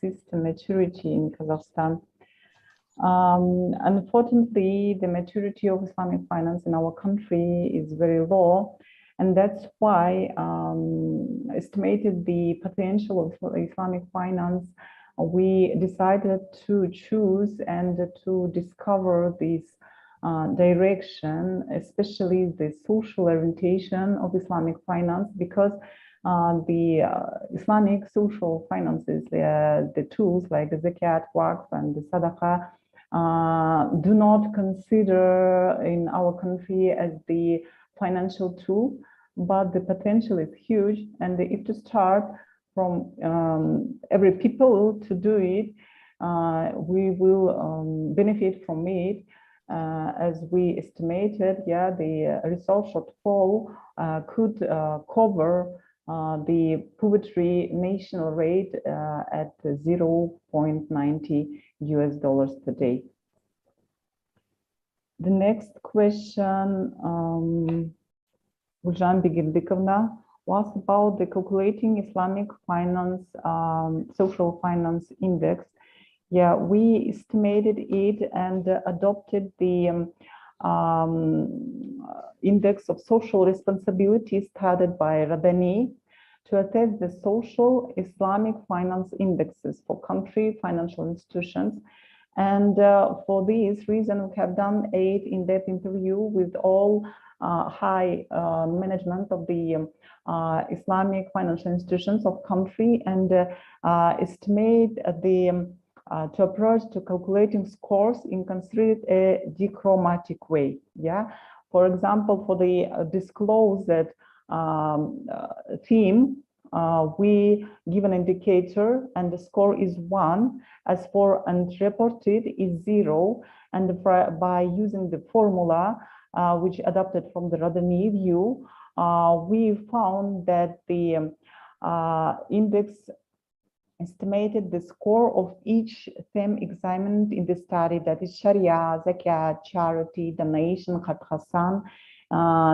system maturity in Kazakhstan. Unfortunately, the maturity of Islamic finance in our country is very low, and that's why estimated the potential of Islamic finance, we decided to choose and to discover this direction, especially the social orientation of Islamic finance, because the Islamic social finances, the tools like the zakat, waqf, and the sadaqah, do not consider in our country as the financial tool, but the potential is huge. And if to start from every people to do it, we will benefit from it. As we estimated, yeah, the resource shortfall could cover the poverty national rate at 0.90 US dollars per day. The next question, Guljan Bigirdikovna, was about the calculating Islamic finance, social finance index. Yeah, we estimated it and adopted the index of social responsibility started by Radani to assess the social Islamic finance indexes for country financial institutions. And for this reason, we have done 8 in-depth interviews with all high management of the Islamic financial institutions of country and estimate the to approach to calculating scores in considered a dichromatic way. Yeah, for example, for the disclosed theme, we give an indicator and the score is 1. As for unreported is 0, and by using the formula which adapted from the Radani view, we found that the index estimated the score of each theme examined in the study, that is Sharia, Zakat, charity, donation, Khat Hasan,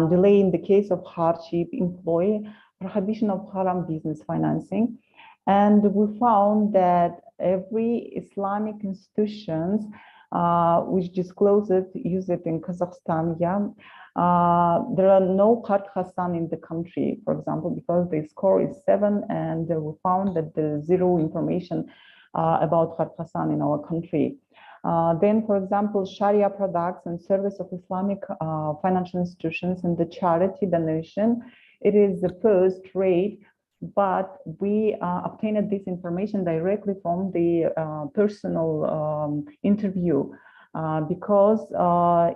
delay in the case of hardship, employee, prohibition of haram business financing. And we found that every Islamic institutions which disclose it, use it in Kazakhstan, yeah, there are no Khat Hasan in the country, for example, because the score is 7, and we found that there is 0 information about Khat Hasan in our country. Then, for example, Sharia products and service of Islamic financial institutions and the charity donation, it is the first rate, but we obtained this information directly from the personal interview. Because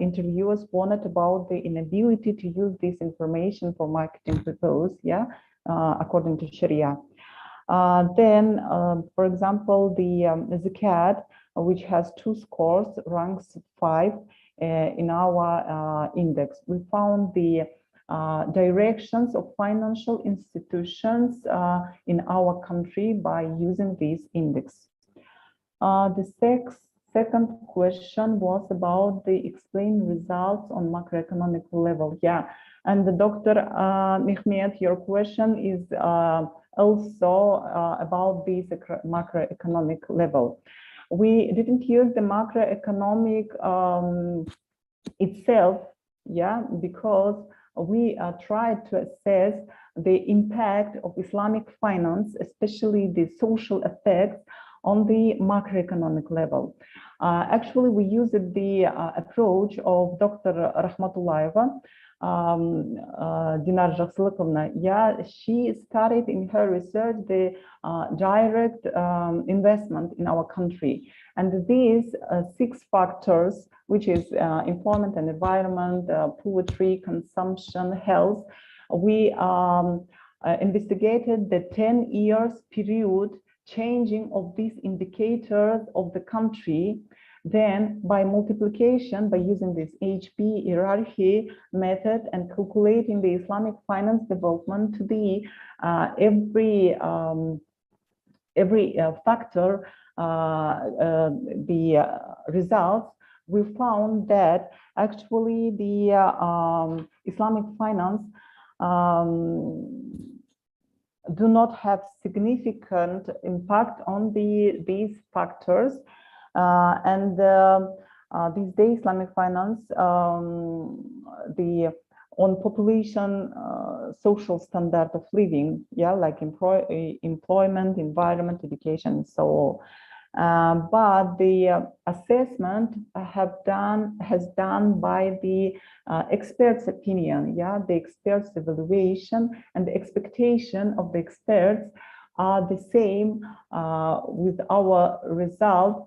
interviewers wanted about the inability to use this information for marketing purposes, yeah, according to Sharia. Then, for example, the Zakat, which has 2 scores, ranks 5 in our index. We found the directions of financial institutions in our country by using this index. The second question was about the explained results on macroeconomic level. Yeah, and the Dr. Mehmet, your question is also about this macroeconomic level. We didn't use the macroeconomic itself, yeah, because we tried to assess the impact of Islamic finance, especially the social effects on the macroeconomic level. Actually, we used the approach of Dr. Rahmatullayeva, Dinar Jaksılıkovna. Yeah, she studied in her research the direct investment in our country. And these 6 factors, which is employment and environment, poverty, consumption, health, we investigated the 10 years period changing of these indicators of the country. Then by multiplication, by using this HP hierarchy method and calculating the Islamic finance development to the every factor, the results, we found that actually the Islamic finance do not have significant impact on these factors. And these days, Islamic finance, on population social standard of living, yeah, like employment, environment, education, and so on. But the assessment has done by the experts' opinion, yeah, the experts' evaluation and the expectation of the experts are the same with our result,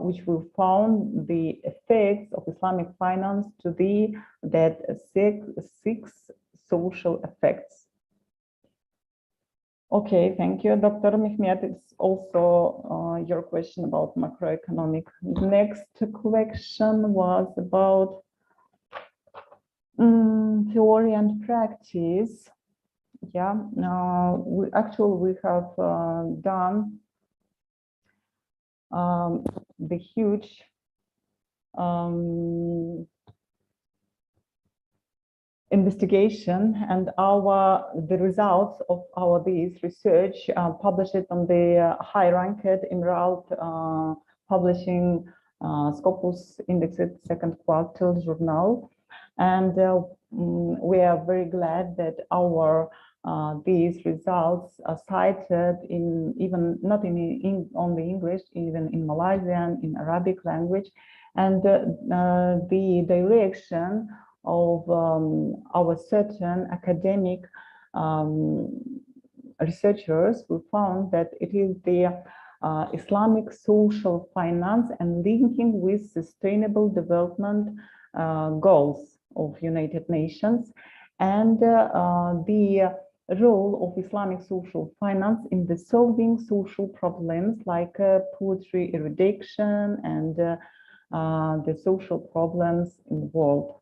which we found the effects of Islamic finance to be that 6 social effects. Okay, thank you, Dr. Mehmet. It's also your question about macroeconomic. Next question was about theory and practice. Yeah, we have done the huge investigation, and the results of this research published on the high-ranked Emerald Publishing Scopus Indexed Second Quartile Journal, and we are very glad that these results are cited in even not in only English, even in Malaysian, in Arabic language, and the direction of our certain academic researchers, we found that it is the Islamic social finance and linking with sustainable development goals of United Nations, and the role of Islamic social finance in the solving social problems like poverty eradication and the social problems in the world.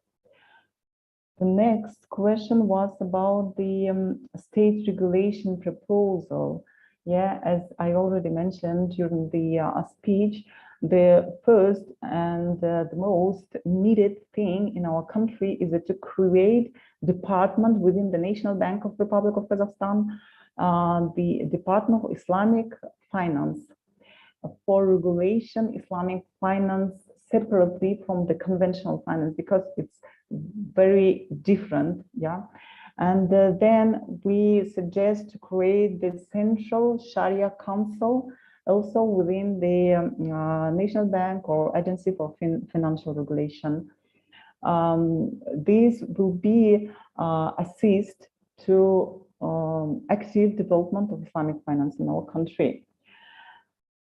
The next question was about the state regulation proposal. Yeah, as I already mentioned during the speech, the first and the most needed thing in our country is to create department within the National Bank of the Republic of Kazakhstan, the Department of Islamic Finance, for regulation Islamic finance separately from the conventional finance, because it's very different. Yeah, and then we suggest to create the Central Sharia Council also within the National Bank or Agency for Financial Regulation. This will be assist to active development of Islamic finance in our country.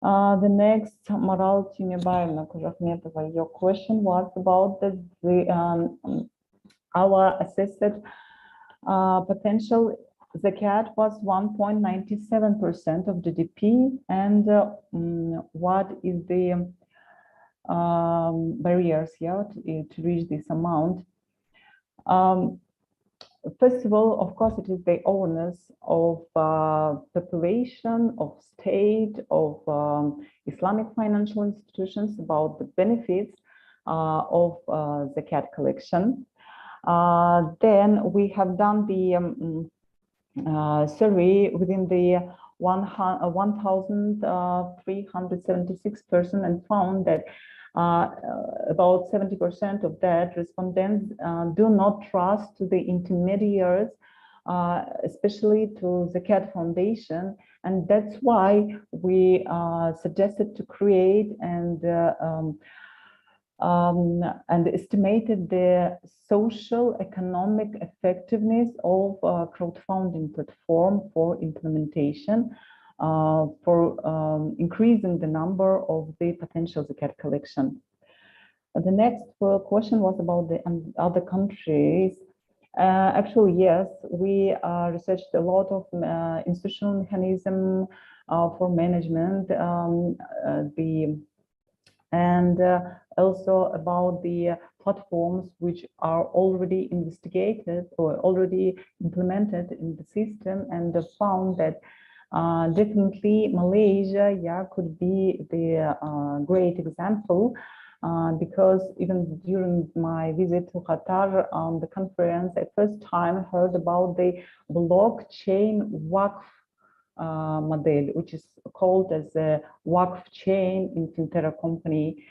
The next, Maral Timibaevna Kuzhakmetova, your question was about our assessed potential zakat was 1.97% of GDP, and what is the barriers here to reach this amount? First of all, of course, it is the awareness of population, of state, of Islamic financial institutions about the benefits of zakat collection. Then we have done the survey within the 1,376 persons and found that about 70% of that respondents do not trust the intermediaries, especially to Zakat Foundation, and that's why we suggested to create and estimated the social economic effectiveness of crowdfunding platform for implementation, for increasing the number of the potential zakat collection. The next question was about the other countries. Actually, yes, we researched a lot of institutional mechanism for management, and also about the platforms which are already investigated or already implemented in the system, and found that definitely Malaysia, yeah, could be the great example, because even during my visit to Qatar on the conference, I first time heard about the blockchain Waqf model, which is called as a Waqf chain in Fintera company.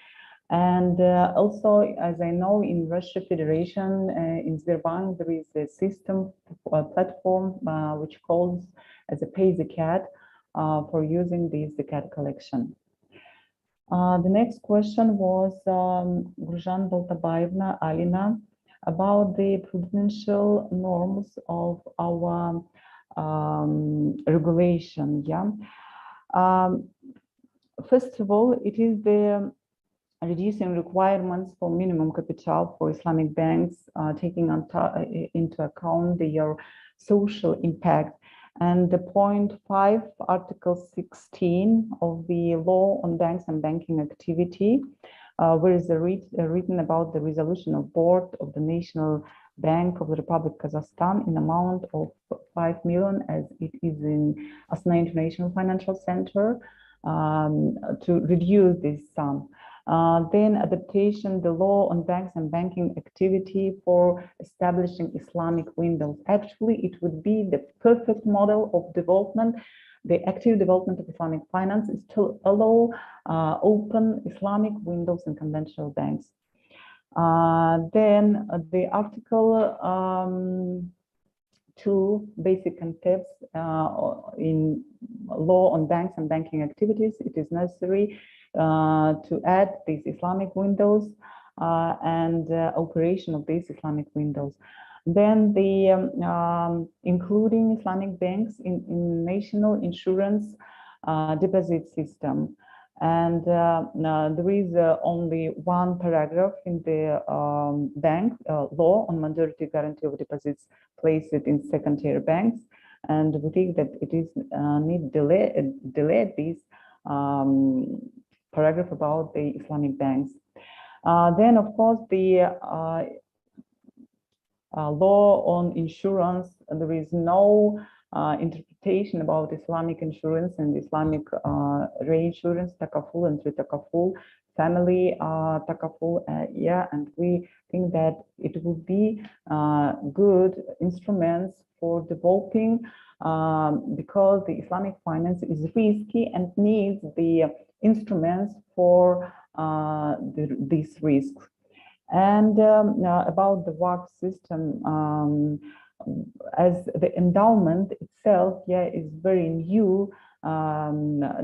And also, as I know, in Russia Federation, in Sberbank, there is a system, platform, which calls as a Pay Zakat for using the zakat collection. The next question was Gurjan Baltabaevna Alina about the prudential norms of our regulation. Yeah. First of all, it is the reducing requirements for minimum capital for Islamic banks, taking into account their social impact. And the point 5, Article 16 of the Law on Banks and Banking Activity, where is written about the resolution of Board of the National Bank of the Republic of Kazakhstan in amount of 5 million, as it is in Astana International Financial Center, to reduce this sum. Then adaptation, the law on banks and banking activity for establishing Islamic windows. Actually, it would be the perfect model of development. The active development of Islamic finance is to allow open Islamic windows in conventional banks. Then the Article 2, basic concepts in law on banks and banking activities. It is necessary to add these Islamic windows and operation of these Islamic windows. Then the including Islamic banks in national insurance deposit system. And there is only one paragraph in the bank law on majority guarantee of deposits placed in second-tier banks, and we think that it is need delete this paragraph about the Islamic banks. Then, of course, the law on insurance, there is no interpretation about Islamic insurance and Islamic reinsurance, takaful and tritakaful, family takaful, yeah, and we think that it would be good instruments for developing because the Islamic finance is risky and needs the instruments for these risks. And about the WACC system, as the endowment itself, yeah, is very new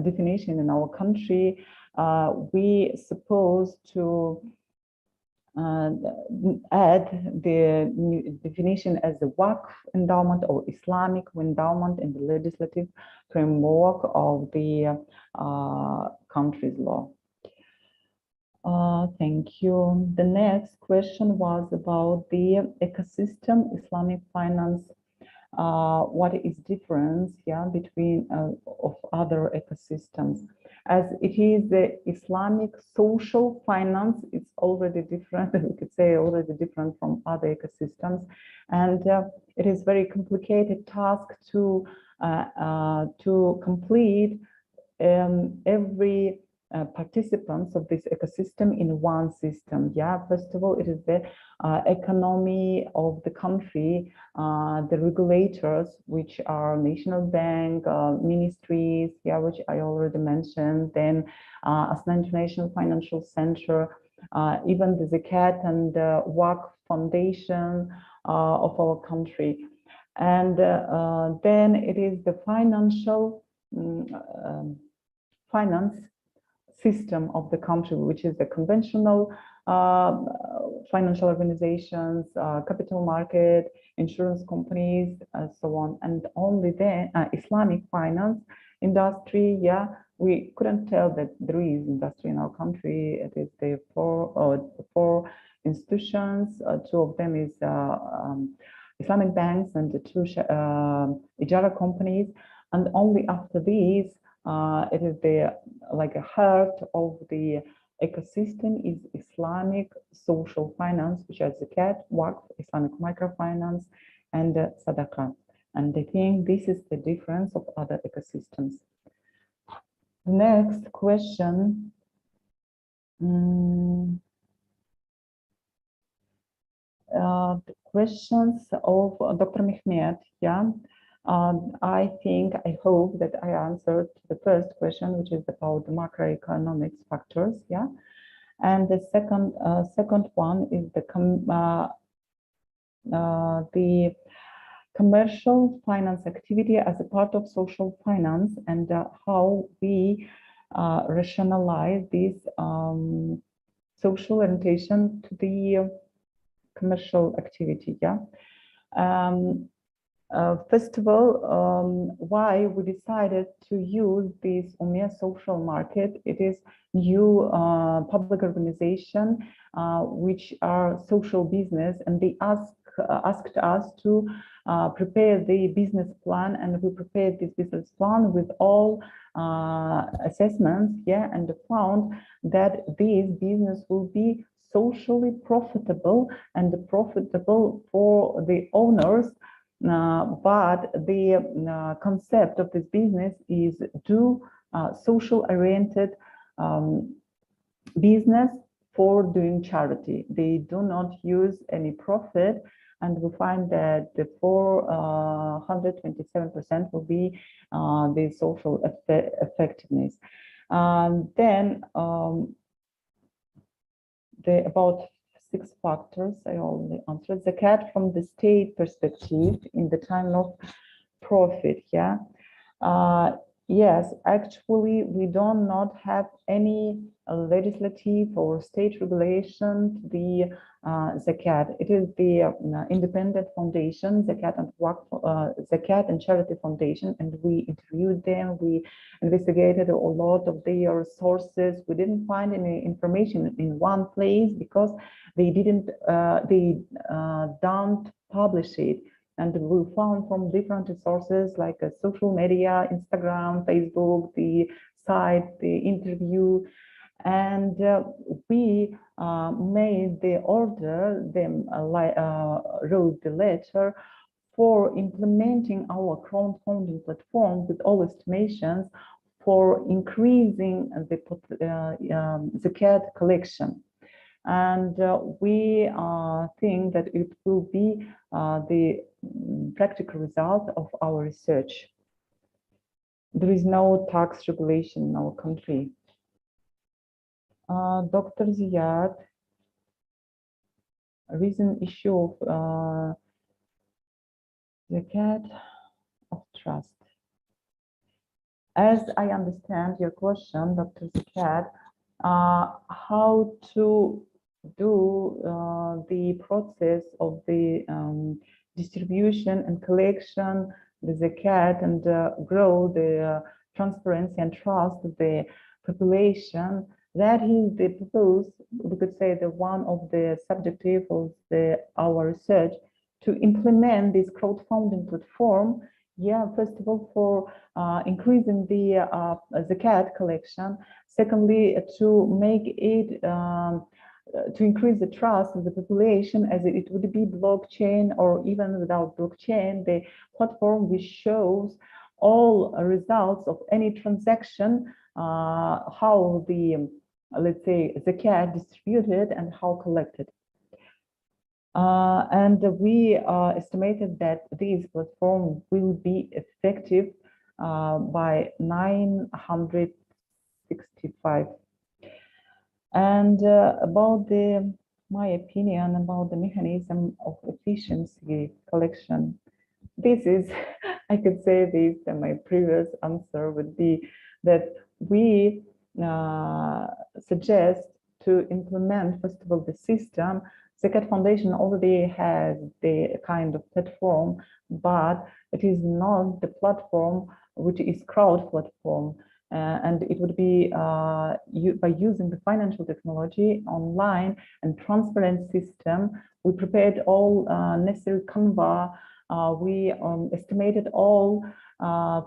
definition in our country. We suppose to add the new definition as the WACC endowment or Islamic endowment in the legislative framework of the country's law. Thank you. The next question was about the ecosystem, Islamic finance. What is difference, yeah, between of other ecosystems? As it is the Islamic social finance, it's already different. We could say already different from other ecosystems, and it is very complicated task to complete every participants of this ecosystem in one system. Yeah, first of all, it is the economy of the country, the regulators, which are national bank, ministries, yeah, which I already mentioned, then Astana International Financial Center, even the Zakat and WACC Foundation of our country. And then it is the financial finance system of the country, which is the conventional financial organizations, capital market, insurance companies, and so on. And only then Islamic finance industry, yeah, we couldn't tell that there is industry in our country. It is the four institutions. Two of them is Islamic banks and the two Ijara companies. And only after these, it is the like a heart of the ecosystem is Islamic social finance, which is Zakat, WACF, Islamic microfinance, and Sadaqah. And I think this is the difference of other ecosystems. Next question. The questions of Dr. Mehmet, yeah. I hope that I answered the first question, which is about the macroeconomics factors, yeah. And the second one is the commercial finance activity as a part of social finance, and how we rationalize this social orientation to the commercial activity, yeah. First of all, why we decided to use this UMIA social market? It is new public organization which are social business, and they ask asked us to prepare the business plan, and we prepared this business plan with all assessments, yeah, and found that this business will be socially profitable and profitable for the owners, but the concept of this business is do social-oriented business for doing charity. They do not use any profit, and we find that the 427% will be the social effectiveness. Then about 6 factors I already answered. Zakat from the state perspective in the time of profit, yeah. Yes, actually, we do not have any legislative or state regulation to the zakat. It is the independent foundation, Zakat and Charity Foundation, and we interviewed them. We investigated a lot of their sources. We didn't find any information in one place because they don't publish it. And we found from different sources like social media, Instagram, Facebook, the site, the interview, and we made the order, wrote the letter for implementing our crowdfunding platform with all estimations for increasing the zakat collection. And we think that it will be the practical result of our research. There is no tax regulation in our country. Dr. Ziad, recent issue of zakat of trust. As I understand your question, Dr. Ziad, how to do the process of the distribution and collection, the zakat, and grow the transparency and trust of the population. That is the purpose, we could say, the one of the subjective of our research, to implement this crowdfunding platform. Yeah, first of all, for increasing the zakat collection. Secondly, to make it to increase the trust of the population, as it would be blockchain, or even without blockchain, the platform which shows all results of any transaction, how the, let's say, zakat distributed and how collected. And we estimated that this platform will be effective by 965. And about my opinion about the mechanism of efficiency collection, this is, I could say this, and my previous answer would be that we suggest to implement, first of all, the system. Zakat Foundation already has the kind of platform, but it is not the platform which is crowd platform. And it would be by using the financial technology online and transparent system. We prepared all necessary Canva. We estimated all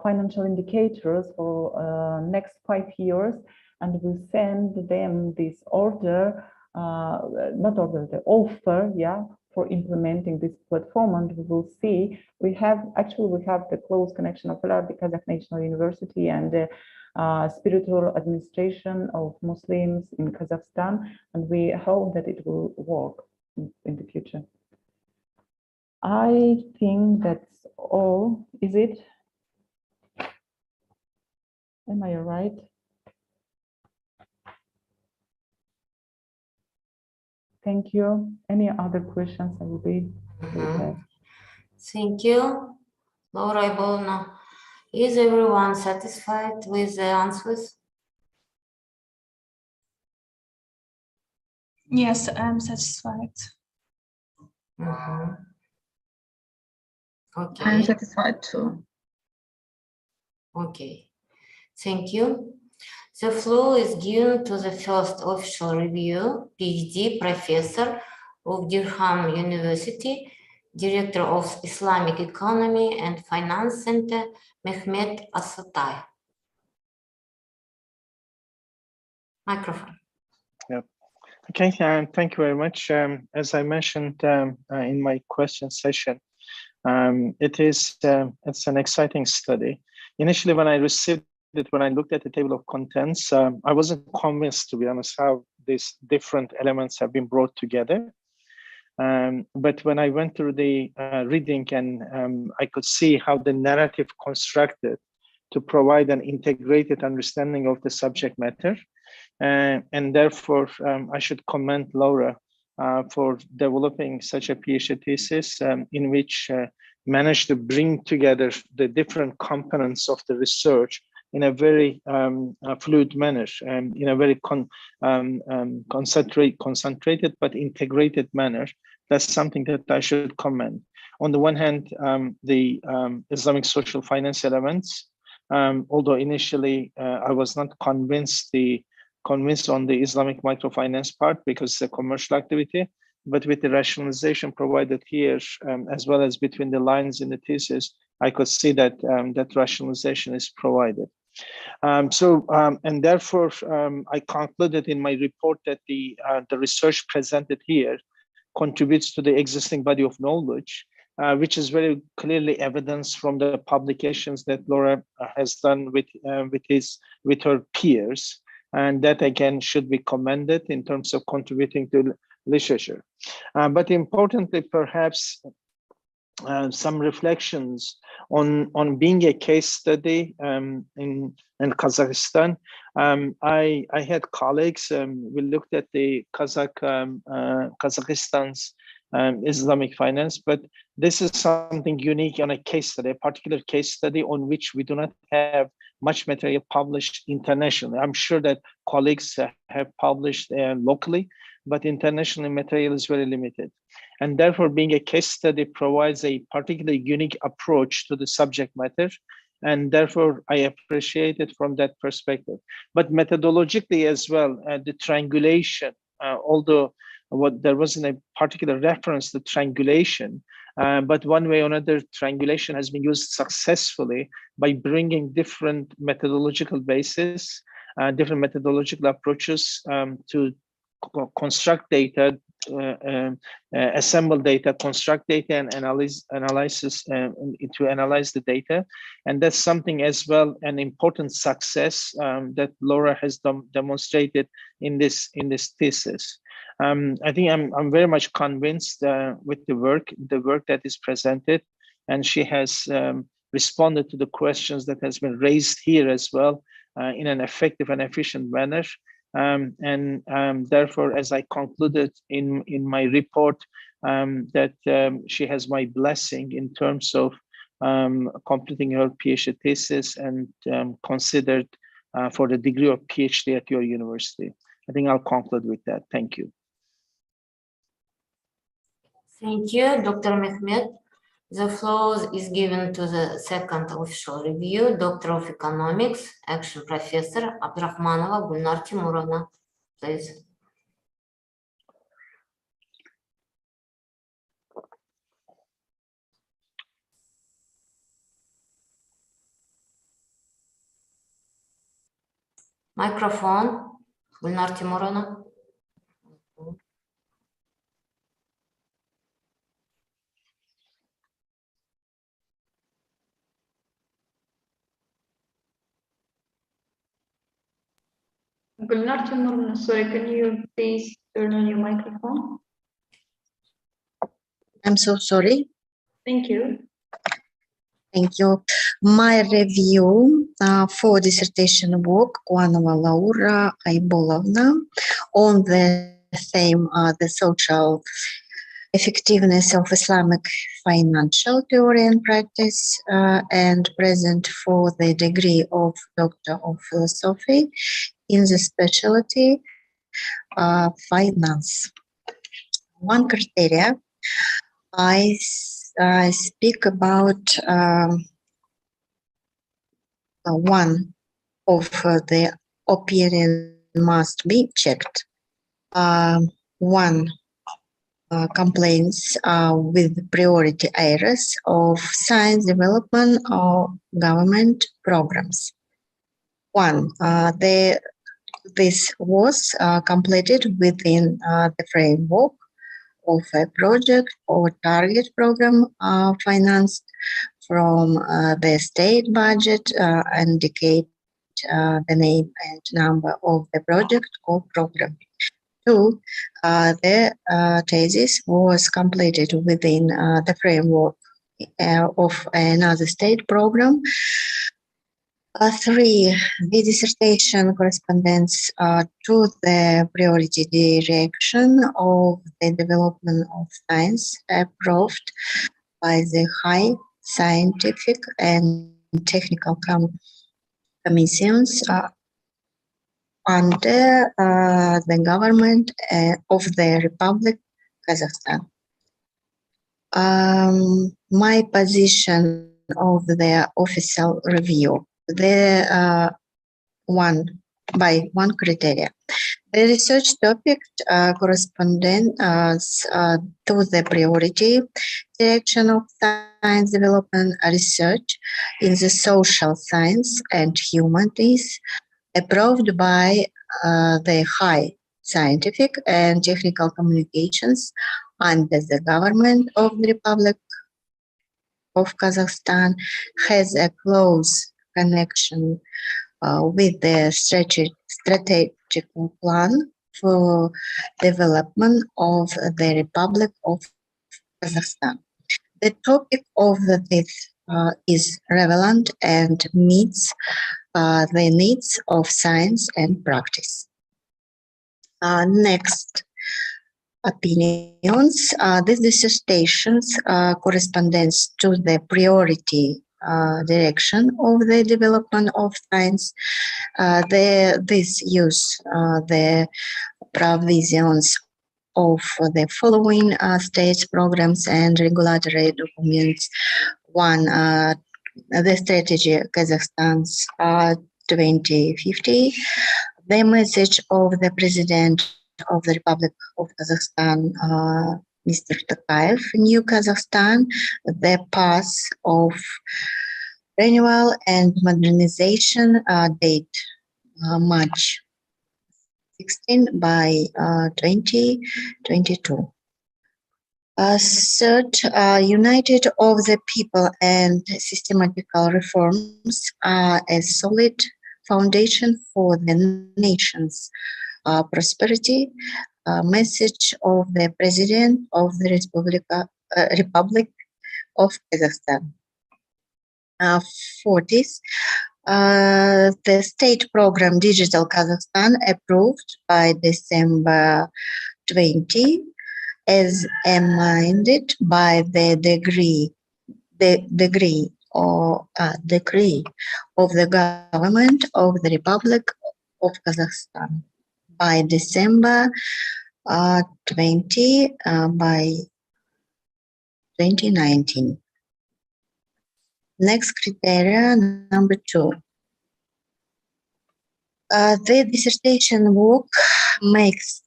financial indicators for next 5 years, and we send them this order, not order, the offer, yeah, for implementing this platform. And we will see, we have the close connection of the Kazakh National University and the spiritual administration of Muslims in Kazakhstan, and we hope that it will work in the future. I think that's all. Is it? Am I right? Thank you. Any other questions? I will be prepared. Thank you, Laura Ibolna. Is everyone satisfied with the answers? Yes, I'm satisfied. Okay. I'm satisfied too. Okay, thank you. The floor is given to the first official review, PhD professor of Durham University, Director of Islamic Economy and Finance Center, Mehmet Asatay. Microphone. Yeah. Okay, thank you very much. As I mentioned in my question session, it's an exciting study. Initially, when I received it, when I looked at the table of contents, I wasn't convinced, to be honest, how these different elements have been brought together. But when I went through the reading and I could see how the narrative constructed to provide an integrated understanding of the subject matter. And therefore, I should commend Laura for developing such a PhD thesis in which managed to bring together the different components of the research in a very fluid manner, in a very concentrated but integrated manner. That's something that I should commend. On the one hand, the Islamic social finance elements, although initially I was not convinced on the Islamic microfinance part because it's a commercial activity, but with the rationalization provided here, as well as between the lines in the thesis, I could see that that rationalization is provided. And therefore, I concluded in my report that the research presented here contributes to the existing body of knowledge, which is very clearly evidenced from the publications that Laura has done with her peers. And that again should be commended in terms of contributing to literature. But importantly, perhaps some reflections on being a case study in Kazakhstan. I had colleagues, we looked at the Kazakhstan's Islamic finance, but this is something unique on a case study, a particular case study on which we do not have much material published internationally. I'm sure that colleagues have published locally, but internationally material is very limited. And therefore, being a case study provides a particularly unique approach to the subject matter. And therefore, I appreciate it from that perspective. But methodologically as well, the triangulation, although there wasn't a particular reference to triangulation, but one way or another, triangulation has been used successfully by bringing different methodological bases, different methodological approaches to construct data, assemble data, construct data, and analysis to analyze the data. And that's something as well, an important success that Laura has demonstrated in this thesis. I think I'm very much convinced with the work that is presented, and she has responded to the questions that has been raised here as well in an effective and efficient manner. Therefore, as I concluded in my report, that she has my blessing in terms of completing her PhD thesis and considered for the degree of PhD at your university. I think I'll conclude with that. Thank you. Thank you, Dr. Mehmet. The floor is given to the second official review, Doctor of Economics, Action Professor Abdrahmanova Gulnar Timurovna. Please. Microphone, Gulnar Timurovna. Gulnar Timurna, sorry, can you please turn on your microphone? I'm so sorry. Thank you. Thank you. My review for dissertation work, Kuanova Laura Aybolovna, on the theme the social effectiveness of Islamic financial theory and practice, and present for the degree of Doctor of Philosophy in the specialty finance. One criteria, I speak about one of the opinion must be checked. One complaints with priority areas of science development or government programs. One, this was completed within the framework of a project or target program financed from the state budget, indicate the name and number of the project or program. Two, the thesis was completed within the framework of another state program. Three, the dissertation corresponds to the priority direction of the development of science approved by the high scientific and technical commissions under the government of the Republic of Kazakhstan. My position of the official review, the one criteria. The research topic corresponds to the priority direction of science development research in the social science and humanities, approved by the high scientific and technical communications under the government of the Republic of Kazakhstan, has a close connection with the strategic plan for development of the Republic of Kazakhstan. The topic of this is relevant and meets the needs of science and practice. Next, opinions. These dissertations corresponds to the priority direction of the development of science. This use the provisions of the following states, programs, and regulatory documents. One, the strategy Kazakhstan's 2050, the message of the President of the Republic of Kazakhstan, Mr. Tokayev, New Kazakhstan, the path of renewal and modernization, date March 16 by 2022. Third, united of the people and systematical reforms are a solid foundation for the nation's prosperity. Message of the President of the Republic of Kazakhstan. Fourth, the state program Digital Kazakhstan, approved by December 20, as amended by the decree of the government of the Republic of Kazakhstan by December 20 by 2019. Next criteria, number 2. The dissertation work makes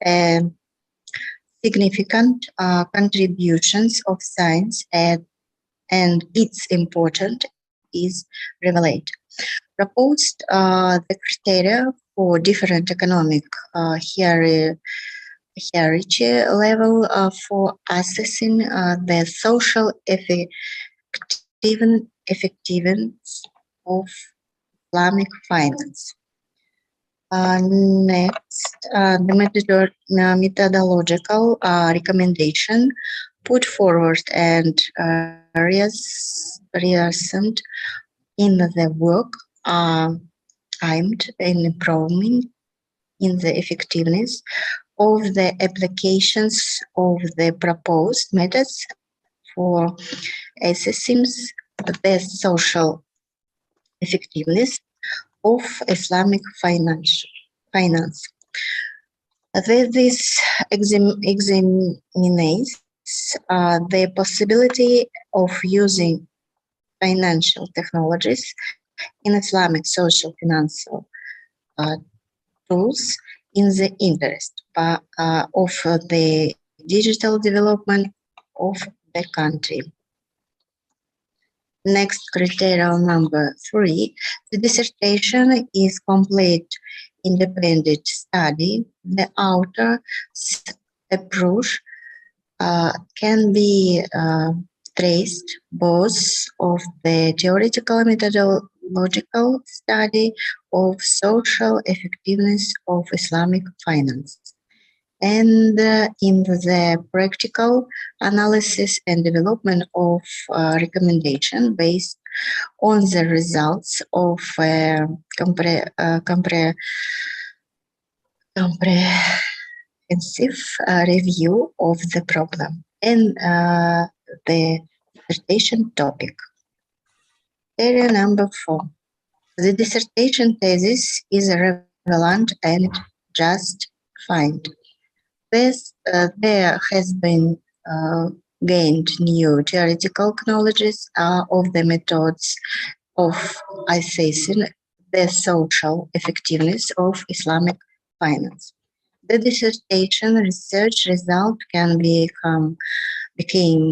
significant contributions of science and its importance is revealed. Proposed the criteria for different economic hierarchy level for assessing the social effectiveness of Islamic finance. Next, the methodological recommendation put forward and reasoned in the work aimed in improving in the effectiveness of the applications of the proposed methods for assessing the social effectiveness of Islamic finance. This examines the possibility of using financial technologies in Islamic social financial tools in the interest of the digital development of the country. Next, criteria number 3, the dissertation is complete independent study. The author's approach can be traced both of the theoretical and methodological study of social effectiveness of Islamic finance, and in the practical analysis and development of recommendation based on the results of comprehensive review of the problem and the dissertation topic. Area number 4. The dissertation thesis is relevant and justified. There has been gained new theoretical knowledges of the methods of assessing the social effectiveness of Islamic finance. The dissertation research result can became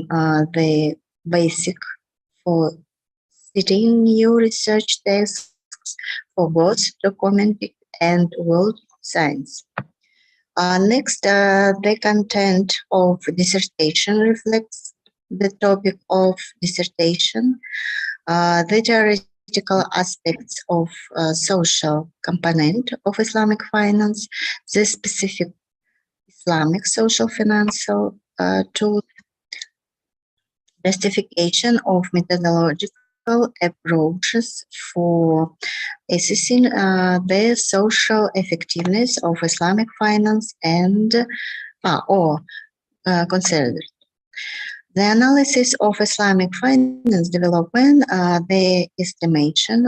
the basic for setting new research tasks for both documented and world science. Next, the content of dissertation reflects the topic of dissertation, the theoretical aspects of social component of Islamic finance, the specific Islamic social financial tool, justification of methodological approaches for assessing the social effectiveness of Islamic finance and considered. The analysis of Islamic finance development, the estimation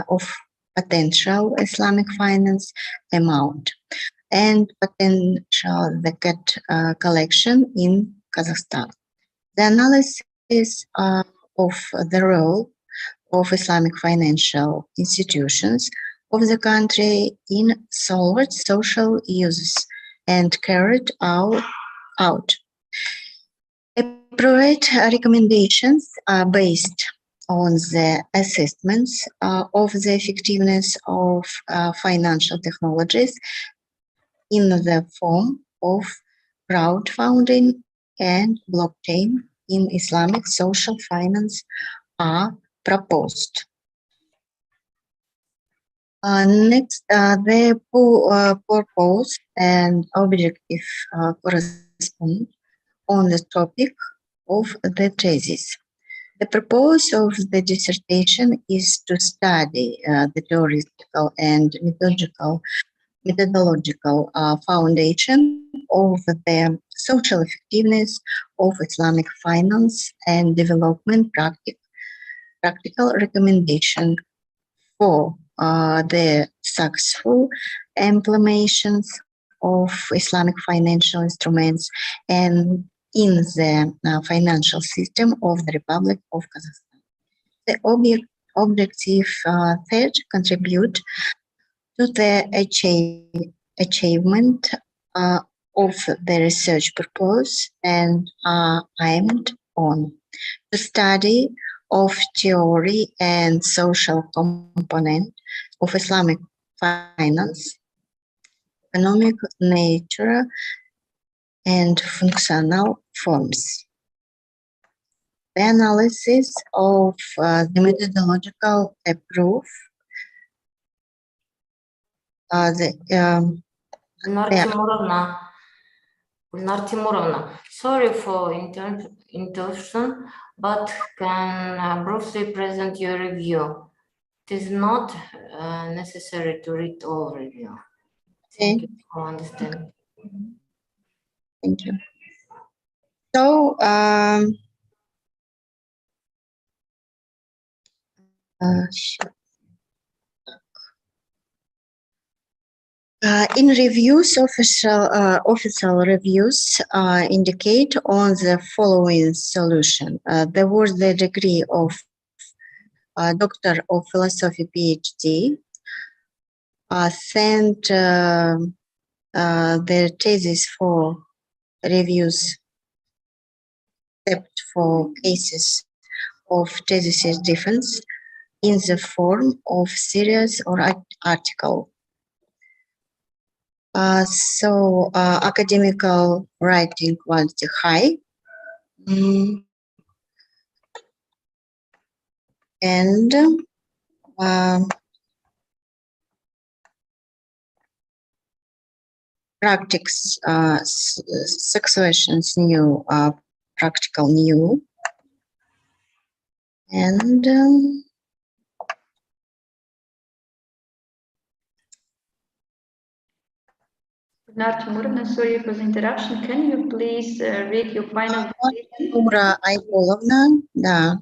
of potential Islamic finance amount and potential zakat collection in Kazakhstan. The analysis of the role of Islamic financial institutions of the country in solved social uses and carried out. Appropriate recommendations are based on the assessments of the effectiveness of financial technologies in the form of crowdfunding and blockchain in Islamic social finance are proposed. Next, the purpose and objective correspond on the topic of the thesis. The purpose of the dissertation is to study the theoretical and methodological foundation of the social effectiveness of Islamic finance and development practical recommendation for the successful implementations of Islamic financial instruments and in the financial system of the Republic of Kazakhstan. The objective third contribute to the achievement of the research purpose and are aimed on the study of theory and social component of Islamic finance, economic nature, and functional forms. The analysis of the methodological approach, Gulnar Timurovna, sorry for interruption, but can briefly present your review. It is not necessary to read all review. Thank you for understanding. Thank you. So, in reviews, official reviews indicate on the following solution. There was the degree of Doctor of Philosophy PhD, sent their thesis for reviews, except for cases of thesis defense in the form of series or article. So academical writing quality high. And practice situations new, practical new. And Timur, sorry for the interruption. Can you please read your final? Laura Айполовна, да.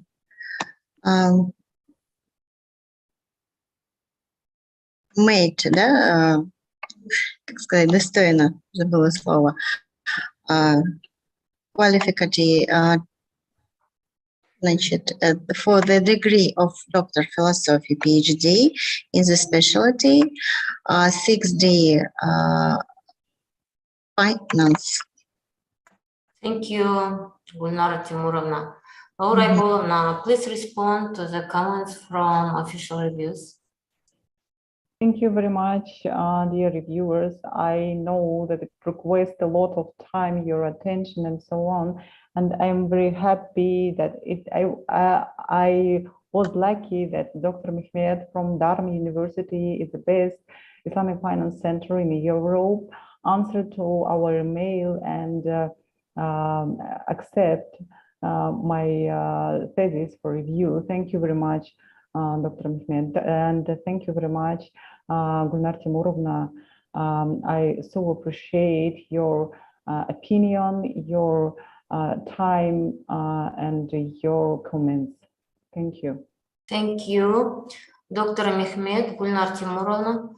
Made, да, как сказать, достойно, забыла слово. Qualificatory, значит, for the degree of Doctor of Philosophy, PhD in the specialty, 6D finance. Thank you, Gulnara Timurovna. Laura Ipolovna, please respond to the comments from official reviews. Thank you very much, dear reviewers. I know that it requires a lot of time, your attention, and so on. And I'm very happy that I was lucky that Dr. Mehmet from Darm University is the best Islamic Finance Center in Europe, answered to our email and accept my thesis for review. Thank you very much, Dr. Mehmet, and thank you very much, Gulnara Timurovna. I so appreciate your opinion, your time, and your comments. Thank you. Thank you, Dr. Mehmet, Gulnara Timurovna.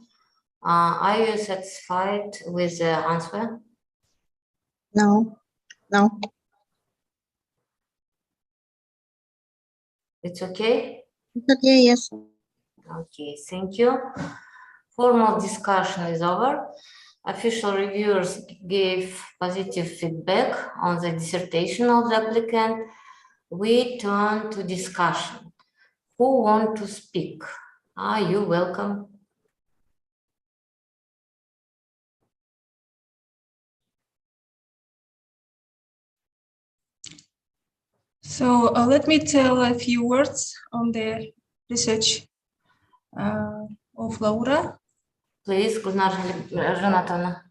Are you satisfied with the answer? No, no. It's okay? It's okay, yes. Okay, thank you. Formal discussion is over. Official reviewers gave positive feedback on the dissertation of the applicant. We turn to discussion. Who want to speak? Are you welcome? So let me tell a few words on the research of Laura. Please, Gulnara Renatovna.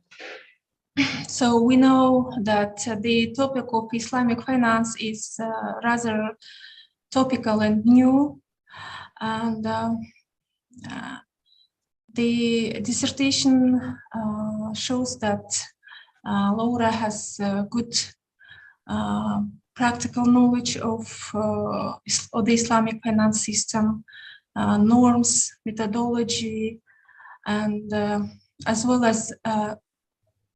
So we know that the topic of Islamic finance is rather topical and new, and the dissertation shows that Laura has good practical knowledge of the Islamic finance system, norms, methodology, and as well as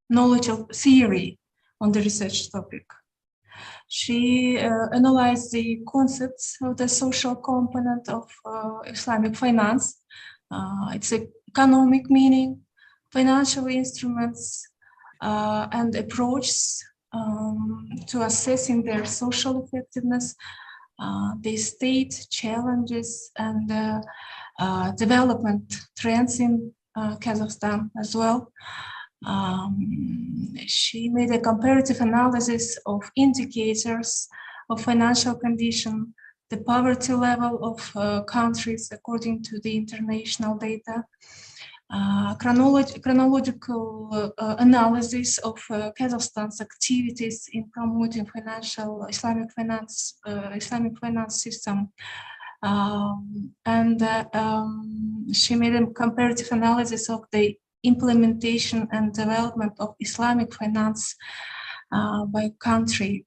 knowledge of theory on the research topic. She analyzed the concepts of the social component of Islamic finance, its economic meaning, financial instruments, and approaches to assessing their social effectiveness, the state challenges, and development trends in Kazakhstan as well. She made a comparative analysis of indicators of financial condition, the poverty level of countries according to the international data, chronological analysis of Kazakhstan's activities in promoting Islamic finance system, and she made a comparative analysis of the implementation and development of Islamic finance by country.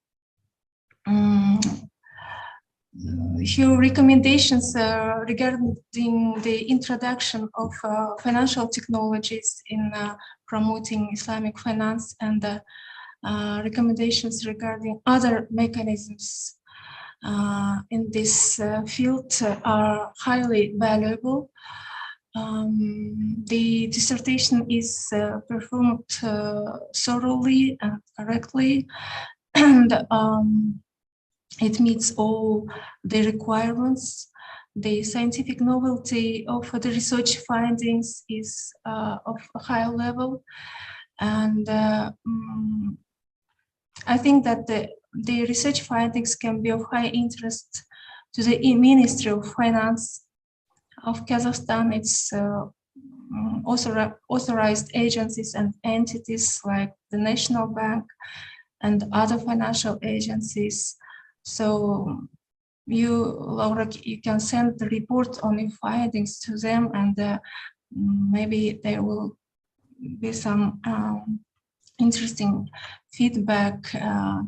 Her recommendations regarding the introduction of financial technologies in promoting Islamic finance, and recommendations regarding other mechanisms in this field are highly valuable. the dissertation is performed thoroughly and correctly, and it meets all the requirements. The scientific novelty of the research findings is of a high level, and I think that the research findings can be of high interest to the Ministry of Finance of Kazakhstan. It's authorized agencies and entities like the National Bank and other financial agencies. So you, Laura, you can send the report on your findings to them, and maybe there will be some interesting feedback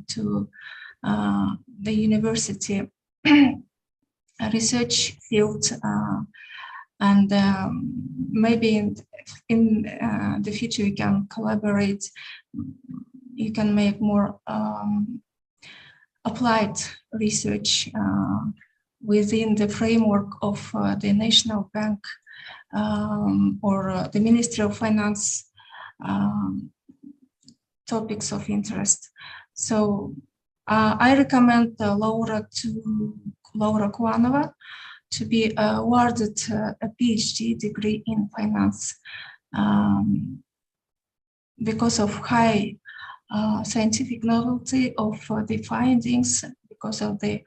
to the university research field, and maybe in the future we can collaborate. You can make more applied research within the framework of the National Bank or the Ministry of Finance topics of interest. So I recommend Laura Kuanova to be awarded a PhD degree in finance because of high scientific novelty of the findings, because of the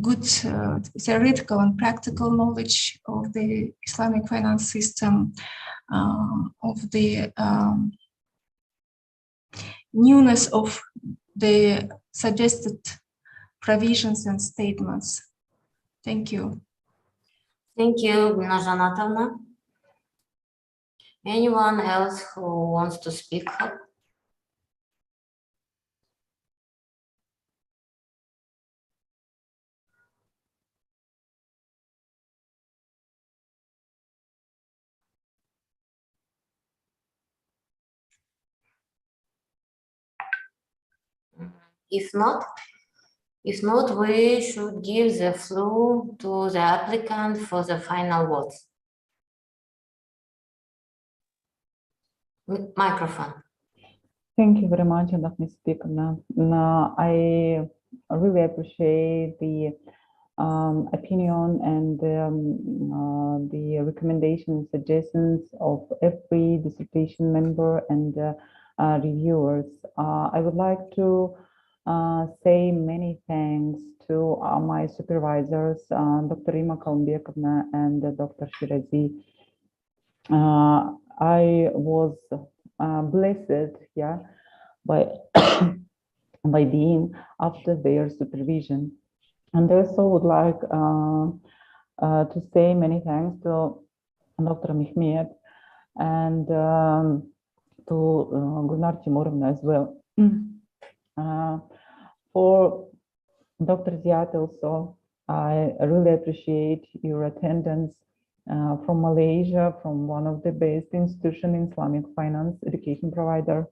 good theoretical and practical knowledge of the Islamic finance system, of the newness of the suggested provisions and statements. Thank you. Thank you, Gulnaz Anatovna. Anyone else who wants to speak? If not, we should give the floor to the applicant for the final words. Microphone. Thank you very much, Anna Speaker. I really appreciate the opinion and the recommendation and suggestions of every dissertation member and reviewers. I would like to say many thanks to my supervisors, Dr. Rima Kalmbekovna and Dr. Shirazi. I was blessed, by by being after their supervision, and I also would like to say many thanks to Dr. Mehmet and to Gulnar Timurovna as well. For Dr. Ziad also, I really appreciate your attendance from Malaysia, from one of the best institutions in Islamic finance education provider.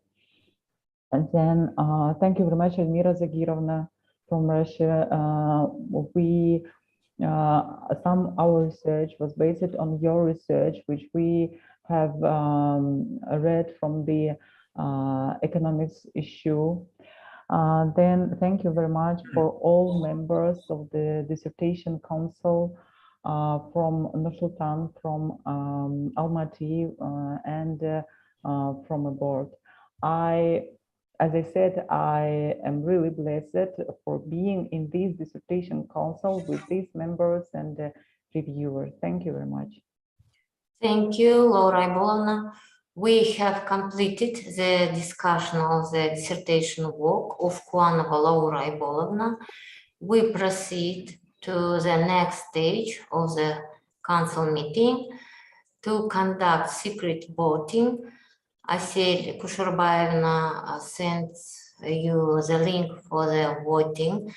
And then thank you very much, Elmira Zagirovna from Russia. Our research was based on your research, which we have read from the economics issue. Then thank you very much for all members of the dissertation council from Nur-Sultan, from Almaty, and from abroad. As I said, I am really blessed for being in this dissertation council with these members and reviewers. Thank you very much. Thank you, Laura Ibolovna. We have completed the discussion of the dissertation work of Kuanova Laura Ibolovna. We proceed to the next stage of the council meeting to conduct secret voting. Asil Kusherbaevna sends you the link for the voting.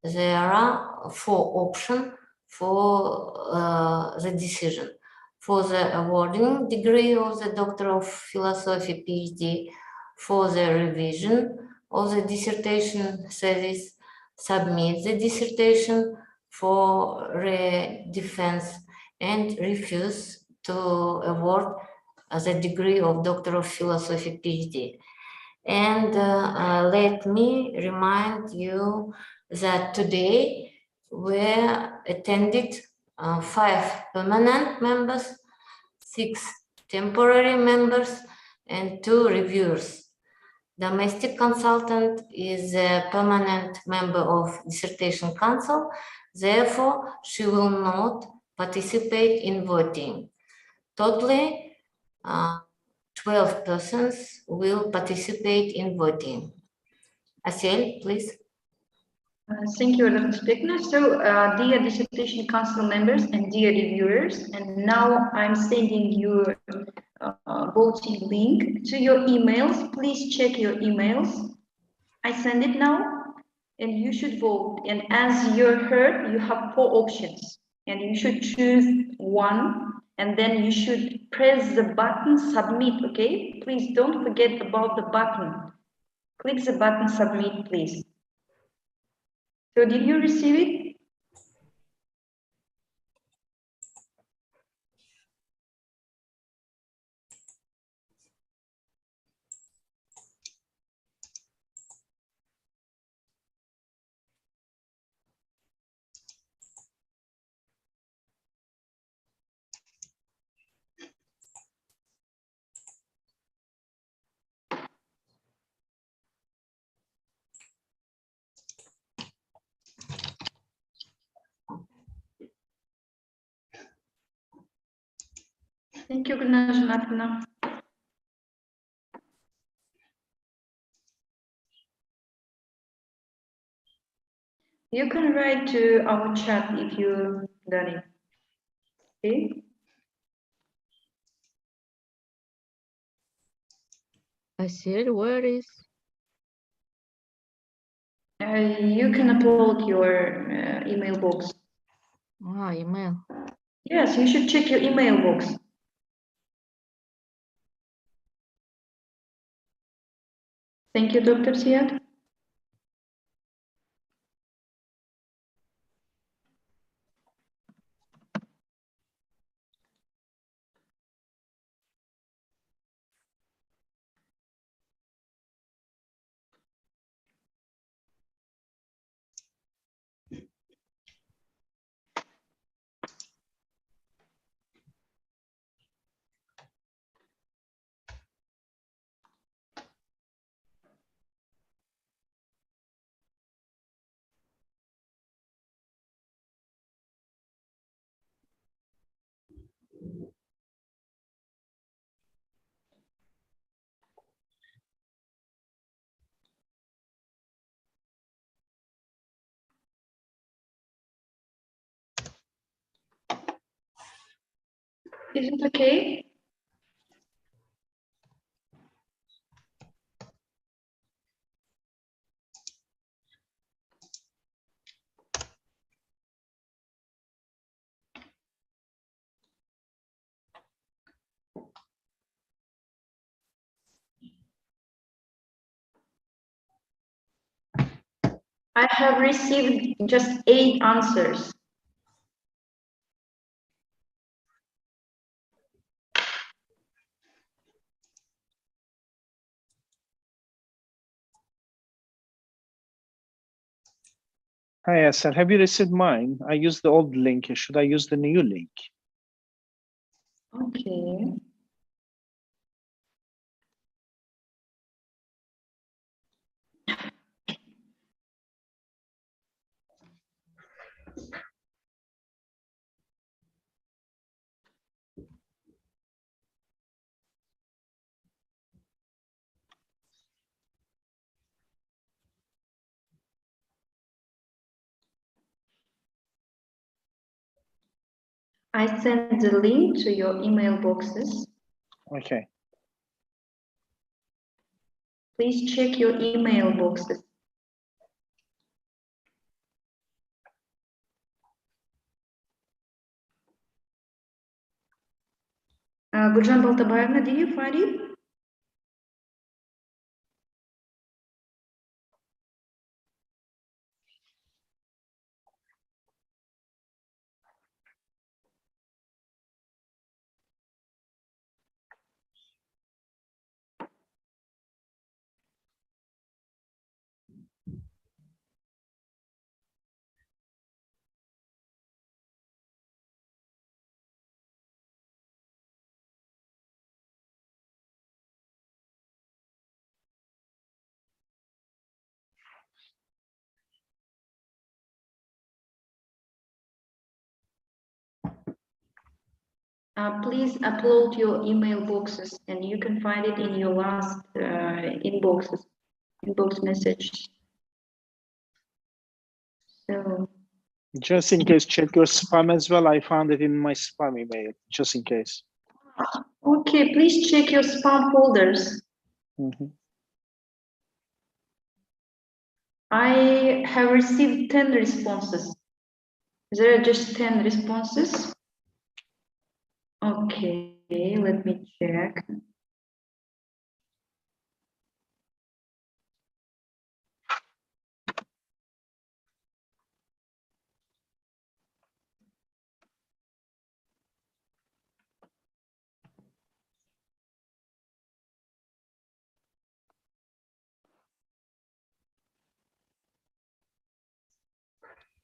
There are 4 options for the decision. For the awarding degree of the Doctor of Philosophy PhD, for the revision of the dissertation thesis, submit the dissertation for defense and refuse to award the degree of Doctor of Philosophy PhD. And let me remind you that today we attended 5 permanent members, 6 temporary members, and 2 reviewers. Domestic consultant is a permanent member of Dissertation Council, therefore she will not participate in voting. Totally, 12 persons will participate in voting. Asiel, please. Thank you, Dr. Spekna. So, dear Dissertation Council members and dear reviewers, and now I'm sending you voting link to your emails. Please check your emails. I send it now, and you should vote. And as you heard, you have 4 options, and you should choose one, and then you should press the button submit, okay? Please don't forget about the button. Click the button submit, please. So did you receive it? Thank you, Gulnaz. You can write to our chat if you've done it. Okay. Asiel, where is? You can upload your email box. Ah, email. Yes, you should check your email box. Thank you, Dr. Siad. Is it okay? I have received just 8 answers. Hi, Asel. Have you received mine? I used the old link. Should I use the new link? Okay. I sent the link to your email boxes. Okay. Please check your email boxes. Gurjan Baltabayevna, did you find it? Please upload your email boxes, and you can find it in your last inbox message. So Just in case, check your spam as well. I found it in my spam email, just in case. okay, please check your spam folders. I have received 10 responses. There are just 10 responses. Okay, let me check.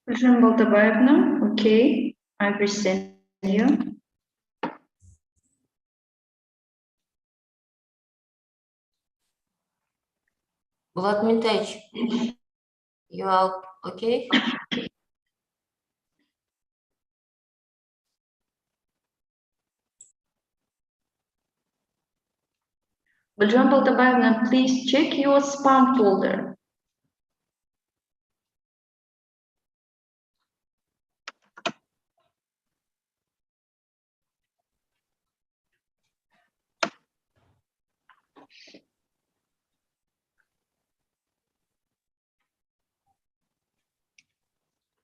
Gulshan Baltabayevna, okay, I will send you. Bulat Mintaich, you are okay? Gulshan Baltabayevna, please check your spam folder.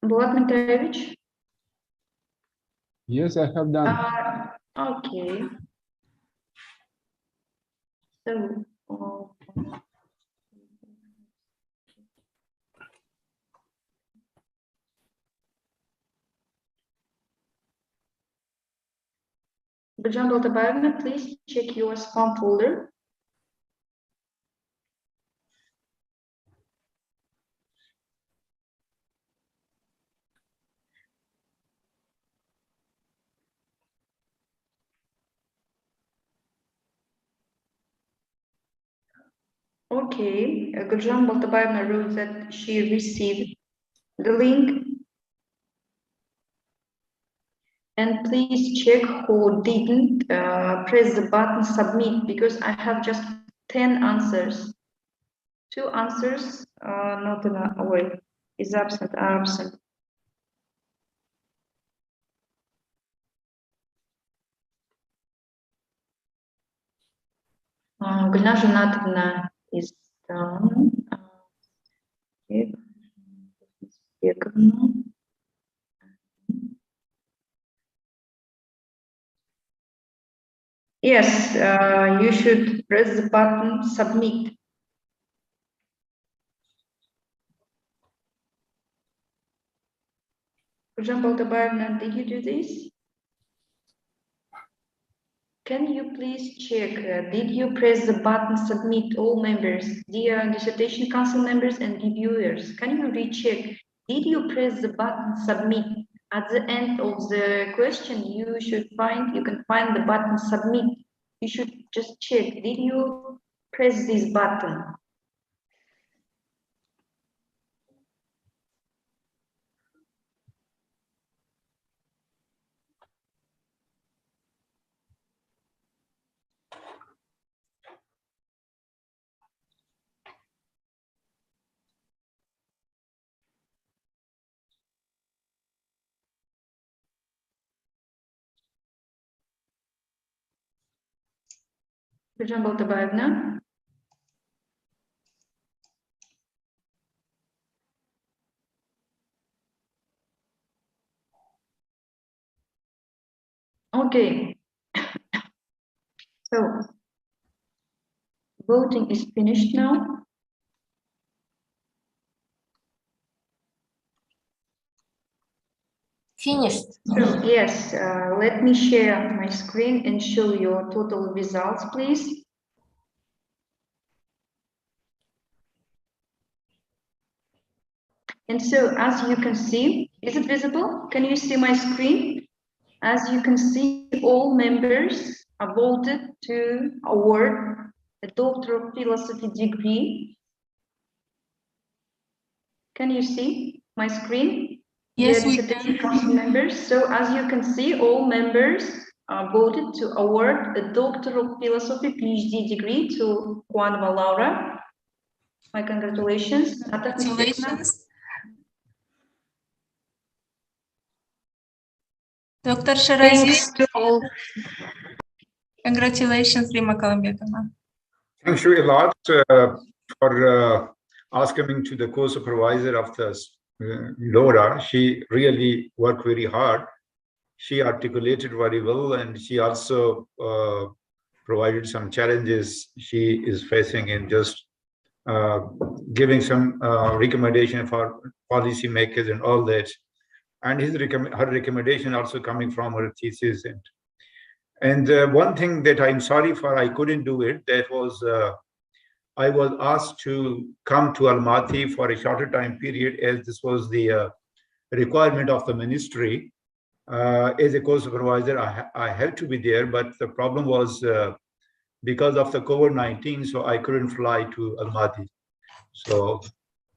Bulat Mintaevich? Yes, I have done. Okay. So, Gulshan Baltabayevna, please check your spam folder. Okay, Gulshan Baltabayevna wrote that she received the link. And please check who didn't press the button submit, because I have just 10 answers. 2 answers not in a way is absent, are absent. Gulnaz Janatovna is done. Yes, you should press the button submit. Gulshan Baltabayevna, did you do this? Can you please check, did you press the button submit, all members, dear dissertation council members and reviewers? Can you recheck, did you press the button submit? At the end of the question, you can find the button submit. You should just check, did you press this button? Gulshan Baltabayevna? Okay. So, voting is finished now. Finished. So, yes, let me share my screen and show your total results, please. And so, as you can see, is it visible? Can you see my screen? As you can see, all members are voted to award a Doctor of Philosophy degree. Can you see my screen? Yes, Dear dissertation council members. So as you can see, all members voted to award a Doctor of Philosophy PhD degree to Kuanova Laura. My congratulations. Congratulations. Dr. Sharazi. Congratulations, Rima Kalambekova. Thank you a lot for asking me to the co-supervisor of the Laura. She really worked very hard. She articulated very well, and she also provided some challenges she is facing in just giving some recommendation for policymakers and all that. And her recommendation also coming from her thesis. And one thing that I'm sorry for, I couldn't do it. That was I was asked to come to Almaty for a shorter time period, as this was the requirement of the ministry. As a co-supervisor, I had to be there, but the problem was because of the COVID-19, so I couldn't fly to Almaty. So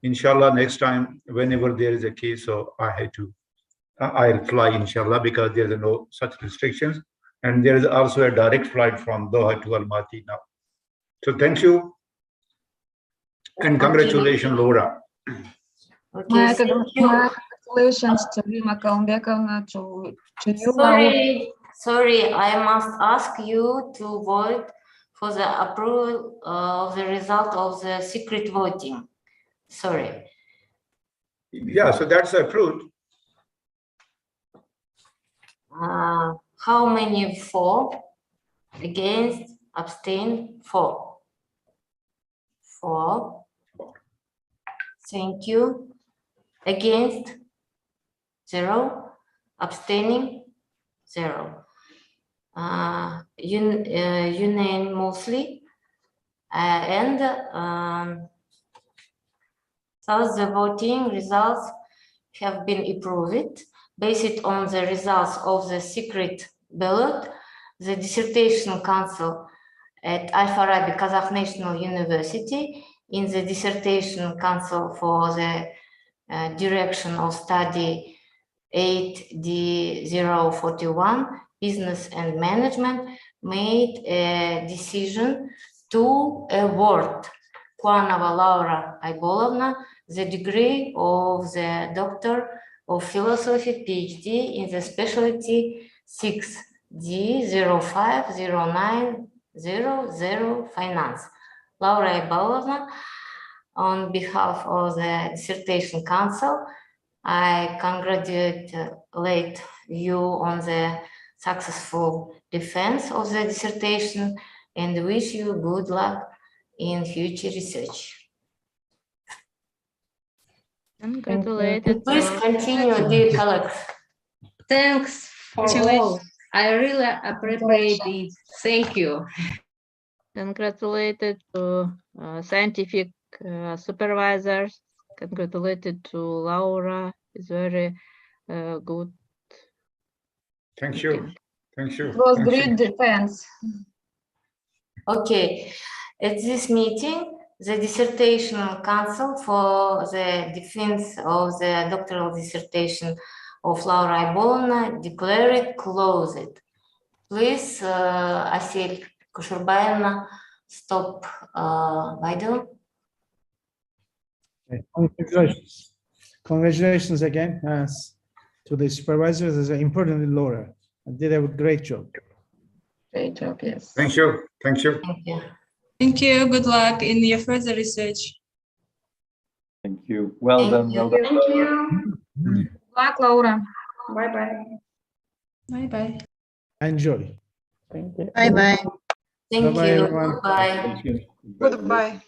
inshallah, next time, whenever there is a case, so I'll fly, inshallah, because there are no such restrictions. And there is also a direct flight from Doha to Almaty now. So thank you. And congratulations, Laura. Okay, thank you. Congratulations to Rima Kalambekova, to you, Laura. Sorry, I must ask you to vote for the approval of the result of the secret voting. Sorry. Yeah, so that's approved. How many for? Against? Abstain? For? 4. Thank you. Against? 0. Abstaining? 0. Unanimously. And thus the voting results have been approved. Based on the results of the secret ballot, the dissertation council at Al-Farabi Kazakh National University in the dissertation council for the direction of study 8D041, business and management, made a decision to award Kuanova Laura Aybolovna the degree of the Doctor of Philosophy PhD in the specialty 6D050900 Finance. Laura Aybolovna, on behalf of the dissertation council, I congratulate you on the successful defense of the dissertation and wish you good luck in future research. Congratulated. Please continue, dear colleagues. Thanks for all. I really appreciate it. Thank you. Congratulated to scientific supervisors. Congratulated to Laura. It's very good. Thank you. Thank you. It was great defense. Okay, at this meeting, the dissertation council for the defense of the doctoral dissertation of Laura Aybolovna declared closed. Please, Asil Kushurbayevna, stop video. Congratulations. Congratulations again to the supervisors as importantly Laura. Did a great job. Great job, yes. Thank you. Thank you. Thank you. Thank you. Good luck in your further research. Thank you. Well done. Well done. Thank you. Good luck, Laura. Bye-bye. Bye-bye. Enjoy. Thank you. Bye-bye. Thank Bye-bye, you. everyone. Bye. Thank you. Goodbye.